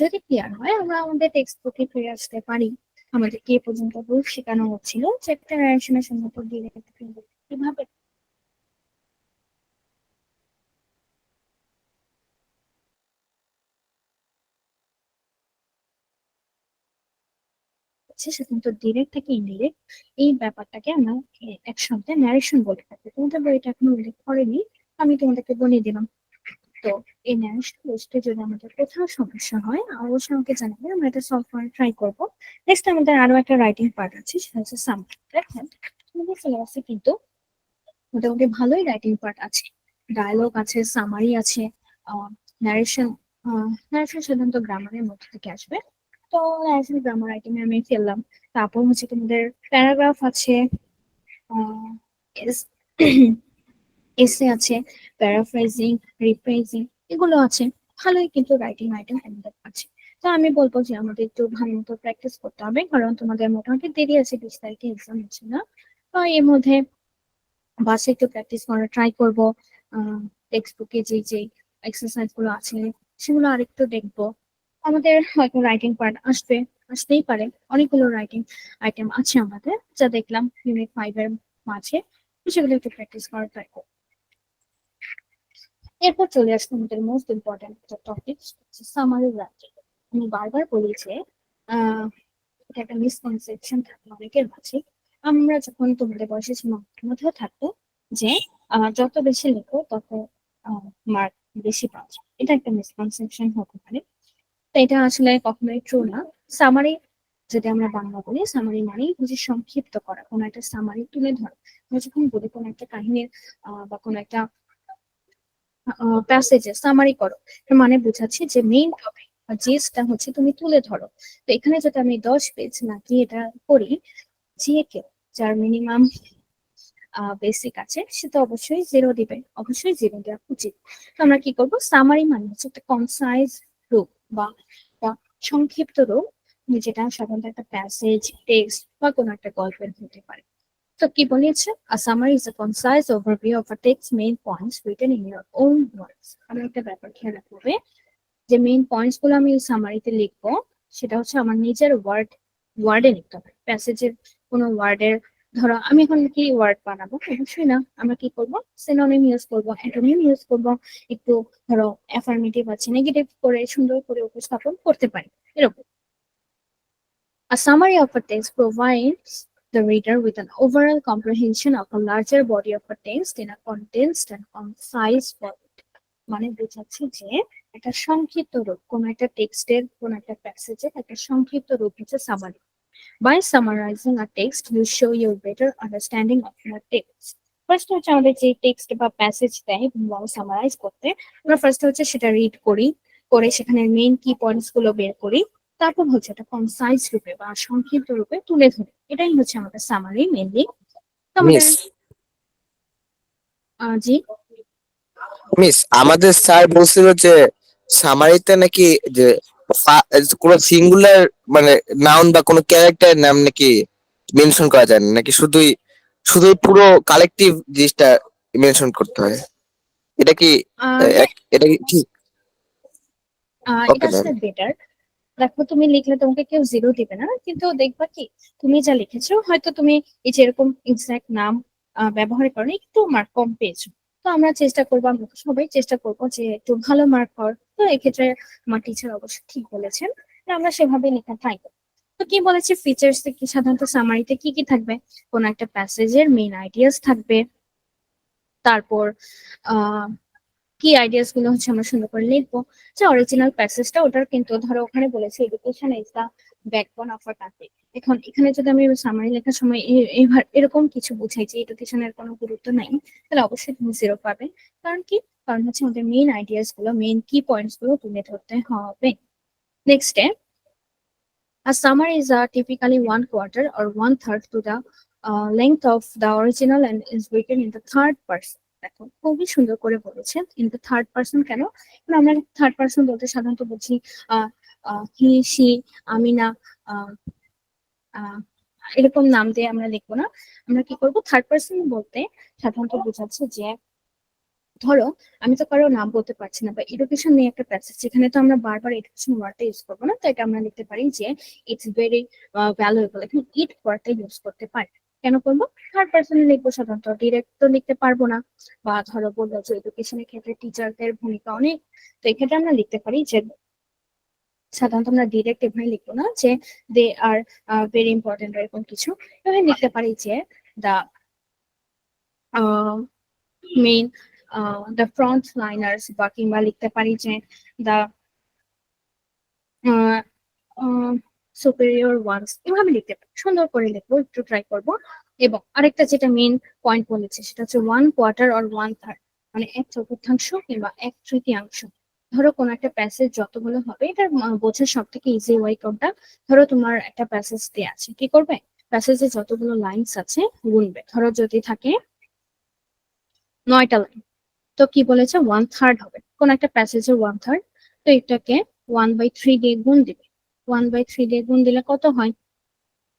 যদি ক্লিয়ার হয় আমরা আমাদের টেক্সট বুকে ফিরে আসতে পারি। আমাদেরকে এ পর্যন্ত প্রুফ শেখানো হচ্ছিল যে একটা রেশনের সম্মত দিয়ে কিভাবে হচ্ছে, সে কিন্তু ডিরেক্ট থেকে ইনডিরেক্ট, এই ব্যাপারটাকে আমরা এক শব্দে ন্যারেশন বলে থাকি। তোমাদের বইটা এখন উল্লেখ করেনি, আমি তোমাদেরকে বলে দিলাম। তো এই ন্যারেশন বুঝতে যদি আমাদের কোথাও সমস্যা হয় অবশ্যই আমাকে জানাবে, আমরা এটা সলভ করার ট্রাই করবো। নেক্সট আমাদের আরো একটা রাইটিং পার্ট আছে, সেটা হচ্ছে সামারি। দেখেন আমাদের সিলেবাসে কিন্তু মোটামুটি ভালোই রাইটিং পার্ট আছে, ডায়লগ আছে, সামারি আছে, ন্যারেশন। ন্যারেশন সাধারণত গ্রামারের মধ্যে থেকে আসবে, তো ন্যারেশন গ্রামার রাইটিং আমি ফেললাম। তারপর হচ্ছে তোমাদের প্যারাগ্রাফ আছে, এসে আছে, প্যারাফ্রেজিং, রিফ্রেজিং, এগুলো আছে। ভালোই কিন্তু রাইটিং আইটেম আমাদের আছে। তো আমি বলবো যে আমাদের একটু ভালো মতো প্র্যাকটিস করতে হবে, কারণ তোমাদের মোটামুটি দেরি আছে, 20 তারিখে এক্সাম হচ্ছে না। তো এর মধ্যে বাসে একটু প্র্যাকটিস করার ট্রাই করবো। টেক্সট বুকে যে যে এক্সারসাইজ গুলো আছে সেগুলো আরেকটু দেখবো। আমাদের হয়তো রাইটিং পার্ট আসবে, আসতেই পারে, অনেকগুলো রাইটিং আইটেম আছে আমাদের যা দেখলাম ইউনিট 5 এর মাঝে, তো সেগুলো একটু প্র্যাকটিস করার ট্রাই করবো। এরপর চলে আসলো আমাদের মোস্ট ইম্পর্টেন্ট একটা টপিক, সামারি রাইটিং। আমি বারবার বলি যে আহ এটা একটা মিসকনসেপশন থাকে অনেকের মাঝে। আমরা যখন তোমাদের বয়সে ছিলাম মধ্যেও থাকতো যে যত বেশি লেখো তত মার্ক বেশি পাওয়া যায়, এটা একটা মিসকনসেপশন হতে পারে। তো এটা আসলে কখনোই ট্রু না। সামারি যদি আমরা বাংলা বলি, সামারি মানেই হচ্ছে সংক্ষিপ্ত করা, কোনো একটা সামারি তুলে ধরা। আমরা যখন বলি কোনো একটা কাহিনীর বা কোনো একটা প্যাসেজে সামারি করো, এর মানে বোঝাচ্ছি যে মেইন টপিক বা জিসটা হচ্ছে তুমি তুলে ধরো। তো এখানে যদি আমি 10 পেজ নাকি এটা করি, যে কেউ যার মিনিমাম বেসিক আছে সে তো অবশ্যই 0 দিবে, অবশ্যই 0 দেওয়া উচিত। তো আমরা কি করবো, সামারি মানে হচ্ছে একটা কনসাইজ রূপ বা একটা সংক্ষিপ্ত রূপ, যেটা সাধারণত একটা প্যাসেজ টেক্সট বা কোনো একটা গল্পের হতে পারে। তো কি বলেছে, a summary is a concise overview of a text's main points written in your own words। আমি একটা ব্যাপার খেয়াল রাখতে হবে, যে মেইন পয়েন্টস গুলো আমি সামারিতে লিখবো সেটা হচ্ছে আমার নিজের ওয়ার্ডে লিখতে হবে। প্যাসেজের কোনো ওয়ার্ডের, ধরো আমি এখন কি ওয়ার্ড বানাবো, অবশ্যই না, আমরা কি করবো, সিনোনিম ইউজ করবো, অ্যান্টোনিম ইউজ করবো, একটু ধরো অ্যাফার্মেটিভ আছে নেগেটিভ করে সুন্দর করে উপস্থাপন করতে পারি এরকম। A summary of a text provides the reader with an overall comprehension of a larger body of a text in a condensed and concise format। মানে বোঝাচ্ছে যে একটা সংক্ষিপ্ত রূপ, কোন একটা টেক্সটের কোন একটা প্যাসেজের একটা সংক্ষিপ্ত রূপ হচ্ছে summary. By summarizing a text, you show your better understanding of your text. First হচ্ছে আমাদের যে টেক্সট বা প্যাসেজ দেয় এবং সামারাইজ করতে, আমরা ফার্স্ট হচ্ছে সেটা রিড করি, করে সেখানে মেইন কি পয়েন্টস গুলো বের করি, তারপর হচ্ছে এটা কনসাইজ রূপে বা সংক্ষিপ্ত রূপে তুলে ধরি। এটাই হচ্ছে আমাদের সামারি মেনলি। আমাদের মিস জি মিস আমাদের স্যার বলছিল যে সামারিতে নাকি যে কোনো সিঙ্গুলার মানে নাউন বা কোনো ক্যারেক্টার নাম নাকি মেনশন করা যায় না, নাকি শুধুই শুধুই পুরো কালেকটিভ জিনিসটা মেনশন করতে হয়। এটা কি হ্যাঁ, এটা কি ঠিক? এটা ওকে ম্যাম। আসলে বেটার। দেখো তুমি লিখলে তোমাকে কেউ জিরো দিবে না, কিন্তু দেখবা কি তুমি যা লিখেছো হয়তো তুমি এই যে এরকম এক্সাক্ট নাম ব্যবহার করো একটু মার্ক কম পেয়েছো। তো আমরা চেষ্টা করবো, আমরা সবাই চেষ্টা করবো যে একটু ভালো মার্ক পাওয়ার। তো এক্ষেত্রে আমার টিচার অবশ্যই ঠিক বলেছেন, যে আমরা সেভাবে লেখা ট্রাই করবো। তো কি বলেছে ফিচার্স কি সাধারণত সামারিতে কি কি থাকবে, কোন একটা প্যাসেজের মেইন আইডিয়াস থাকবে, তারপর আহ কি আইডিয়াস গুলো হচ্ছে আমরা সুন্দর করে লিখবো। যে অরিজিনাল প্যাসেজটা ওটার কিন্তু ধরো ওখানে বলেছে education is the backbone of a country. এখন এখানে যদি আমি সামারি লেখার সময় এবার এরকম কিছু বুঝাই যে এডুকেশনের কোনো গুরুত্ব নাই, তাহলে অবশ্যই তুমি জিরো পাবে। কারণ কি, কারণ হচ্ছে আমাদের মেইন আইডিয়াস গুলো, মেইন কি পয়েন্টস গুলো তুলে ধরতে হবে। Next day, a summary is typically one quarter or one third to the length of the original and is written in the third person. দেখো খুবই সুন্দর করে বলেছেন ইন দ্য থার্ড পার্সন। কেন? কারণ আমরা থার্ড পার্সন বলতে সাধারণত বুঝি হি সি, আমি না, আহ, আহ, এরকম নাম দিয়ে আমরা লিখবো না। আমরা কি করবো, থার্ড পার্সন বলতে সাধারণত বোঝাচ্ছে যে ধরো আমি তো কারো নাম বলতে পারছি না, বা এডুকেশন নিয়ে একটা প্যাসেজ, যেখানে তো আমরা বারবার এডুকেশন ওয়ার্ডটা ইউজ করবো না, তো এটা আমরা লিখতে পারি যে ইটস ভেরি ভ্যালুয়েবল। এখন ইট ওয়ার্ডটা ইউজ করতে পারি। কেন করবো, থার্ড পার্সনে লিখবো, সাধারণত ডিরেক্ট তো লিখতে পারবো না। বা ধরো বললো যে এডুকেশনের ক্ষেত্রে টিচারদের ভূমিকা অনেক, তো এক্ষেত্রে আমরা লিখতে পারি যে সাধারণত আমরা ডিরেক্ট এভাবে লিখবো না যে দে আর ভেরি ইম্পর্টেন্ট এরকম কিছু। এভাবে লিখতে পারি যে the main the front liners, বা কিংবা লিখতে পারি যে দ্য সুপেরিয়র ওয়ান্স। এভাবে লিখতে পারি, সুন্দর করে লিখবো, একটু ট্রাই করব। এবং আরেকটা যেটা মেইন পয়েন্ট বলেছে সেটা হচ্ছে one quarter or one third, মানে এক চতুর্থাংশ কিংবা এক তৃতীয়াংশ। ধরো কোন একটা প্যাসেজ যতগুলো হবে, এটা বোঝার সব থেকে ইজি ওয়ে কোনটা, ধরো তোমার একটা প্যাসেজ দেওয়া আছে, কি করবে, প্যাসেজে যতগুলো লাইনস আছে গুনবে। ধরো যদি থাকে 9টা লাইন, তো কি বলেছে ওয়ান থার্ড হবে কোন একটা প্যাসেজের ওয়ান থার্ড। তো এটাকে 1/3 দিয়ে গুণ দিবে। 1/3 দিয়ে গুণ দিলে কত হয়,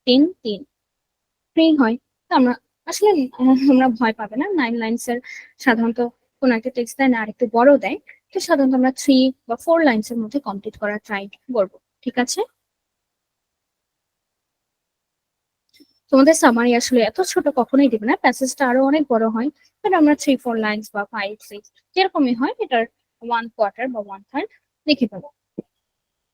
10, 3 3 হয়। তো আমরা আসলে আমরা ভয় পাবে না, 9 লাইনস এর সাধারণত কোন একটা টেক্সট দেয় না আরেকটু বড় দেয়, তো সাধারণত আমরা 3 বা 4 লাইনস এর মধ্যে কমপ্লিট করার ট্রাই করবো। ঠিক আছে, তোমাদের সামারি আসলে এত ছোট কখনোই দিবে না, প্যাসেজটা আরো অনেক বড় হয়। বাট আমরা 3, 4 লাইনস বা 5, 6 যেরকমই হয় এটার ওয়ান কোয়ার্টার বা ওয়ান থার্ড লিখে ফেলবো।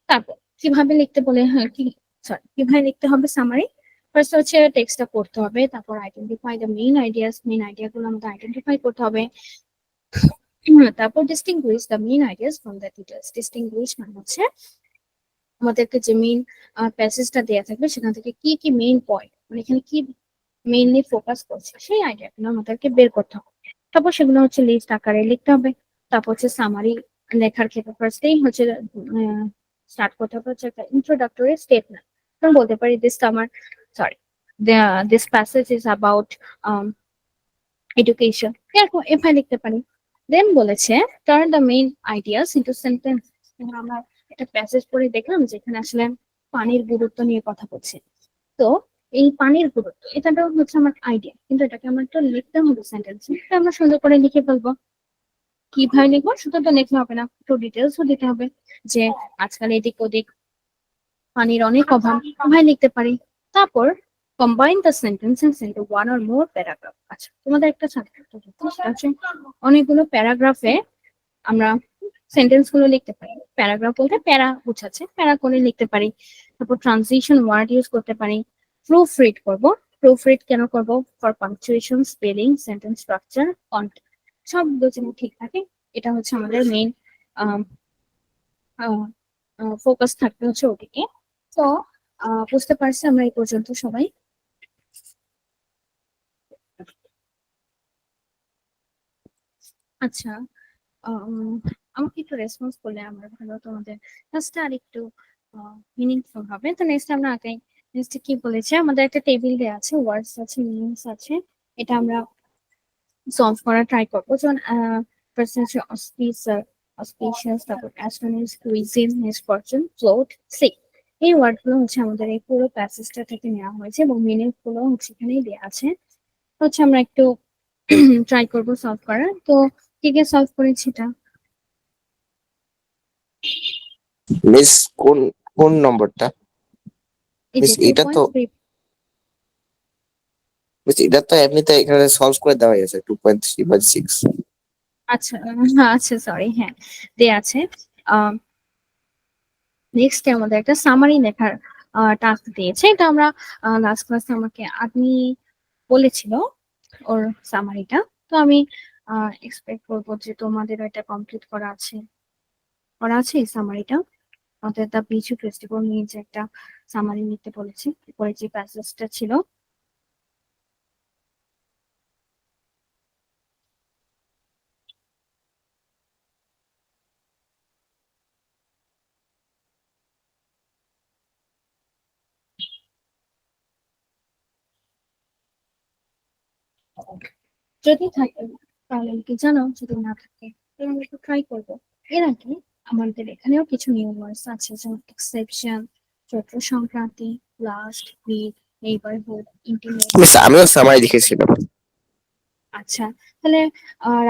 তারপর কিভাবে লিখতে বলে, হ্যাঁ কি, সরি, কিভাবে লিখতে হবে সামারি। ফার্স্ট হচ্ছে টেক্সটটা পড়তে হবে, তারপর identify the main ideas, main idea গুলো আমাদের আইডেন্টিফাই করতে হবে। তারপর distinguished the main ideas from the details. Distinguished মানে হচ্ছে আমাদেরকে যে মেইন প্যাসেজটা দেওয়া থাকবে সেখান থেকে কি কি মেইন পয়েন্ট, মানে এখানে কি মেইনলি ফোকাস করছে, সেই আইডিয়াগুলো আমাদেরকে বের করতে হবে। তারপর সেগুলো হচ্ছে লিস্ট আকারে লিখতে হবে। তারপর হচ্ছে সামারি লেখার ক্ষেত্রে ফার্স্টেই হচ্ছে স্টার্ট করতে হবে হচ্ছে একটা ইন্ট্রোডাক্টরি স্টেটমেন্ট। আমি বলতে পারি this summer, sorry, this passage is about education, এরকম এভাবে লিখতে পারি। দেন বলেছে turn the main ideas into sentence. আমরা একটা প্যাসেজ পড়ে দেখলাম যেখানে আসলে পানির গুরুত্ব নিয়ে কথা বলছে। তো এই পানির গুরুত্ব, এটা তো হচ্ছে আমার আইডিয়া, কিন্তু এটাকে আমার তো লিখতে হবে সেন্টেন্সে, আমরা সুন্দর করে লিখে ফেলবো। কিভাবে লিখবো, শুধু তো লিখলে হবে না, একটু ডিটেলসও দিতে হবে যে আজকাল এদিক ওদিক পানির অনেক অভাব, ভাই লিখতে পারি। তারপর combine the sentences into one or more paragraph. আচ্ছা, তোমাদের একটা ছাত্র সেটা হচ্ছে অনেকগুলো প্যারাগ্রাফে আমরা সেন্টেন্স গুলো লিখতে পারি। প্যারাগ্রাফ বলতে প্যারা বুঝাচ্ছে, প্যারা করে লিখতে পারি। তারপর ট্রানজিশন ওয়ার্ড ইউজ করতে পারি। প্রুফ রিড করবো। প্রুফ রিড কেন করব, for punctuation, spelling, sentence structure, content সবগুলো যেন ঠিক থাকে, এটা হচ্ছে আমাদের মেইন ফোকাস থাকতে হচ্ছে ওদিকে। তো বুঝতে পারছি আমরা এই পর্যন্ত সবাই? আচ্ছা, আম, আমাকে একটু রেসপন্স করলে আমার ভালো, তোমাদের কাজটা আর একটু মিনিংফুল হবে। তো নেক্সট আমরা আগে নেক্সট কি বলেছে, আমাদের একটা টেবিল দেওয়া আছে, ওয়ার্ডস আছে, মিনিংস আছে, এটা আমরা সলভ করার ট্রাই করবো। যেমন ফার্স্ট হচ্ছে অসপিশিয়াস, তারপর astonish, cuisine, misfortune, float, sick. এই ওয়ার্ড গুলো হচ্ছে আমাদের এই পুরো প্যাসেজটা থেকে নেওয়া হয়েছে এবং মিনিং গুলো হচ্ছে এখানেই দেওয়া আছে। হচ্ছে আমরা একটু ট্রাই করবো সলভ করার। তো কে কে সলভ করেছি এটা? মিস কোন কোন নম্বরটা? এই মিস যে টু এটা তো পয়েন্ট থ্রি মিস এটা তো এমনিতে এখানে সলভ করে দেওয়া হয়েছে 2.3/6। আচ্ছা, আচ্ছা সরি, হ্যাঁ দেয়া আছে। নেক্সট আমাদের একটা সামারি লেখার টাস্ক দিয়েছে, এটা আমরা লাস্ট ক্লাসে আমাকে আপনি বলেছিল ওর সামারিটা। তো আমি এক্সপেক্ট করবো যে তোমাদের এটা কমপ্লিট করা আছে এই সামারিটা। আমাদের দ্য বিচু ফেস্টিভ্যাল নিয়ে যে একটা সামারি নিতে বলেছি, পরে যে প্যাসেজটা ছিল। যদি থাকে তাহলে কি জানাও, যদি না থাকে তাহলে আমরা একটু ট্রাই করবো। এর আগে আমাদের এখানেও কিছু নিউ ওয়ার্ডস আছে, যেমন exception, Chaitra Sankranti, last, week, neighbourhood, intimate. Miss আমিও সামারি লিখেছিলাম। আচ্ছা, তাহলে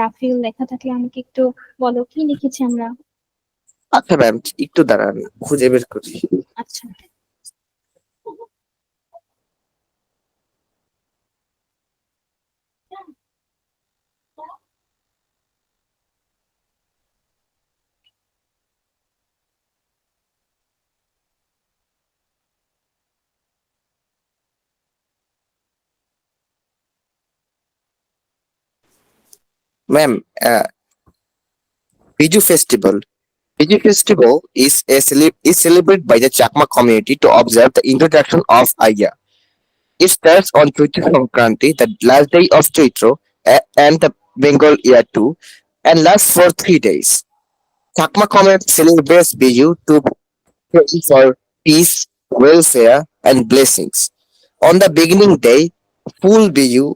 রাফিল লেখা থাকলে আমাকে একটু বলো কি লিখেছি আমরা। আচ্ছা ম্যাম, একটু দাঁড়ান, খুঁজে বের করি। আচ্ছা, ma'am, Biju Festival. Biju Festival is celebrated by the Chakma community to observe the introduction of Aya. It starts on Chaitra Sankranti, the last day of Chaitra, and the Bengal year 2, and lasts for 3 days. Chakma community celebrates Biju to pray for peace, welfare, and blessings. On the beginning day, full Biju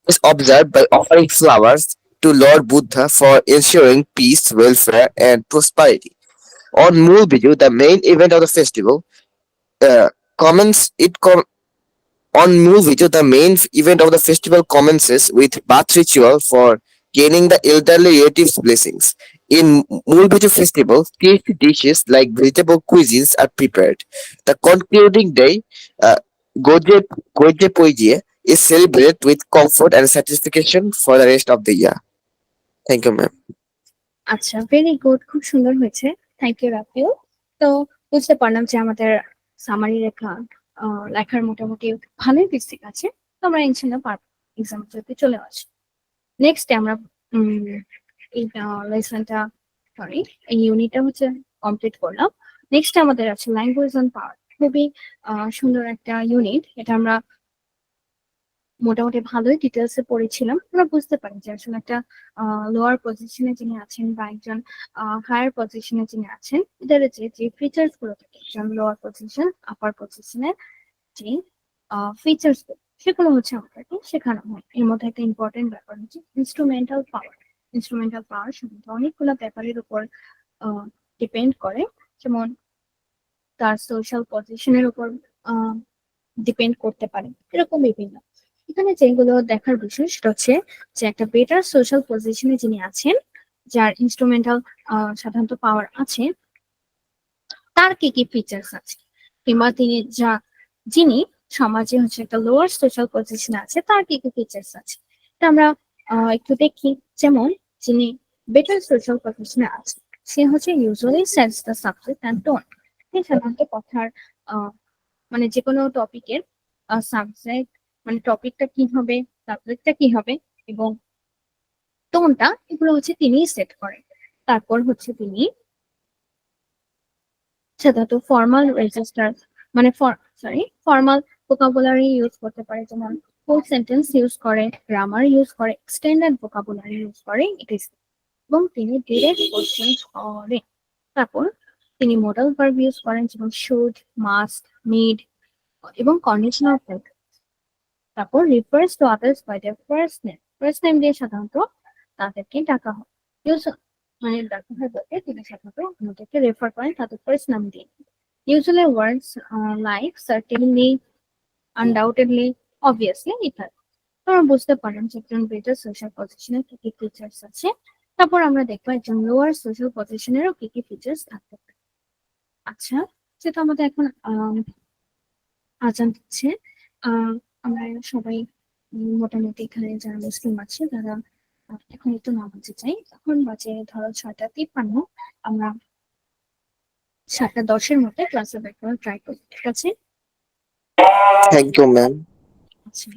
is observed by offering flowers to Lord Buddha for ensuring peace, welfare, and prosperity. On Mool Biju, the main event of the festival, uh, commence it com- on Mool Biju, the main event of the festival commences with bath ritual for gaining the elderly relatives' blessings. In Mool Biju festival, tasty dishes like vegetable cuisines are prepared. The concluding day, uh, Goje Goje Poije, is celebrated with comfort and satisfaction for the rest of the year. Thank you, ma'am. আচ্ছা, very good, খুব সুন্দর হয়েছে। Thank you Rafil. তো বুঝতে পারলাম যে আমাদের summary লেখার মোটামুটি ভালোই বেসিক আছে। তো আমরা ইনশাল্লাহ পারবো এক্সাম যদি চলে আসে। নেক্সট আমরা এই লেসনটা সরি এই ইউনিটটা হচ্ছে কমপ্লিট করলাম। নেক্সট আমাদের আছে ল্যাঙ্গুয়েজ অ্যান্ড পাওয়ার, খুবই সুন্দর একটা ইউনিট। এটা আমরা মোটামুটি ভালোই ডিটেলসে পড়েছিলাম। আমরা বুঝতে পারি যে আসলে একটা লোয়ার পজিশনে যিনি আছেন বা একজন হায়ার পজিশনে যিনি আছেন, এদের যে যে ফিচার্স গুলো থাকে, একজন লোয়ার পজিশন আপার পজিশনের যে ফিচার্স গুলো, সেগুলো হচ্ছে আমাদেরকে শেখানো হয়। এর মধ্যে একটা ইম্পর্টেন্ট ব্যাপার হচ্ছে ইনস্ট্রুমেন্টাল পাওয়ার। ইনস্ট্রুমেন্টাল পাওয়ার সাধারণত অনেকগুলো ব্যাপারের উপর ডিপেন্ড করে, যেমন তার সোশ্যাল পজিশনের উপর ডিপেন্ড করতে পারে, এরকম বিভিন্ন। এখানে যেগুলো দেখার বিষয় সেটা হচ্ছে যে একটা বেটার সোশ্যাল পজিশনে যিনি আছেন, যার ইনস্ট্রুমেন্টাল সাধারণত পাওয়ার আছে, তার কি কি ফিচার্স আছে, কিংবা যিনি সমাজে হচ্ছে একটা লোয়ার সোশ্যাল পজিশনে আছে, তার কি কি ফিচার্স আছে। এটা আমরা একটু দেখি। যেমন যিনি বেটার সোশ্যাল পজিশনে আছে, সে হচ্ছে usually sets the subject and tone. সাধারণত কথার মানে যে কোনো টপিকের সাবজেক্ট, মানে টপিকটা কি হবে, সাবজেক্টটা কি হবে এবং টোনটা, এগুলো হচ্ছে তিনিই সেট করেন। তারপর হচ্ছে তিনি সাধারণত ফর্মাল রেজিস্টার মানে ফর্মাল ভোকাবুলারি ইউজ করতে পারে, যেমন ফুল সেন্টেন্স ইউজ করে, গ্রামার ইউজ করে, এক্সটেন্ডেড ভোকাবুলারি ইউজ করে ইত্যাদি। এবং তিনি ডিরেক্ট কোশ্চেন করে। তারপর তিনি মডাল ভার্ব ইউজ করেন, যেমন শুড, মাস্ট, নিড এবং কন্ডিশনাল ভার্ব। তারপর refers to others by their first name দিয়ে সাধারণত তাদেরকে ডাকা হয়। মানে ডাকা হয় বলতে তিনি সাধারণত আমাদেরকে রেফার করেন তাদের ফার্স্ট নাম দিয়ে। ইউজুয়ালি ওয়ার্ডস লাইক সার্টেনলি, আনডাউটেডলি, অবভিয়াসলি ইত্যাদি। তোমরা বুঝতে পারেন যে একজন বেটার সোশ্যাল পজিশনের কি কি ফিচার্স আছে। তারপর আমরা দেখবো একজন লোয়ার সোশ্যাল পজিশনেরও কি কি ফিচার্স থাকতে পারে। আচ্ছা, যেটা আমাদের এখন আজান দিচ্ছে, আমরা সবাই মোটামুটি এখানে যারা মুসলিম আছে তারা এখন একটু নামাজে যাই। এখন বাজে ধরো 6:53। আমরা 7:10 মধ্যে ক্লাসে ব্যাক করার ট্রাই করি, ঠিক আছে? Thank you ma'am. আচ্ছা।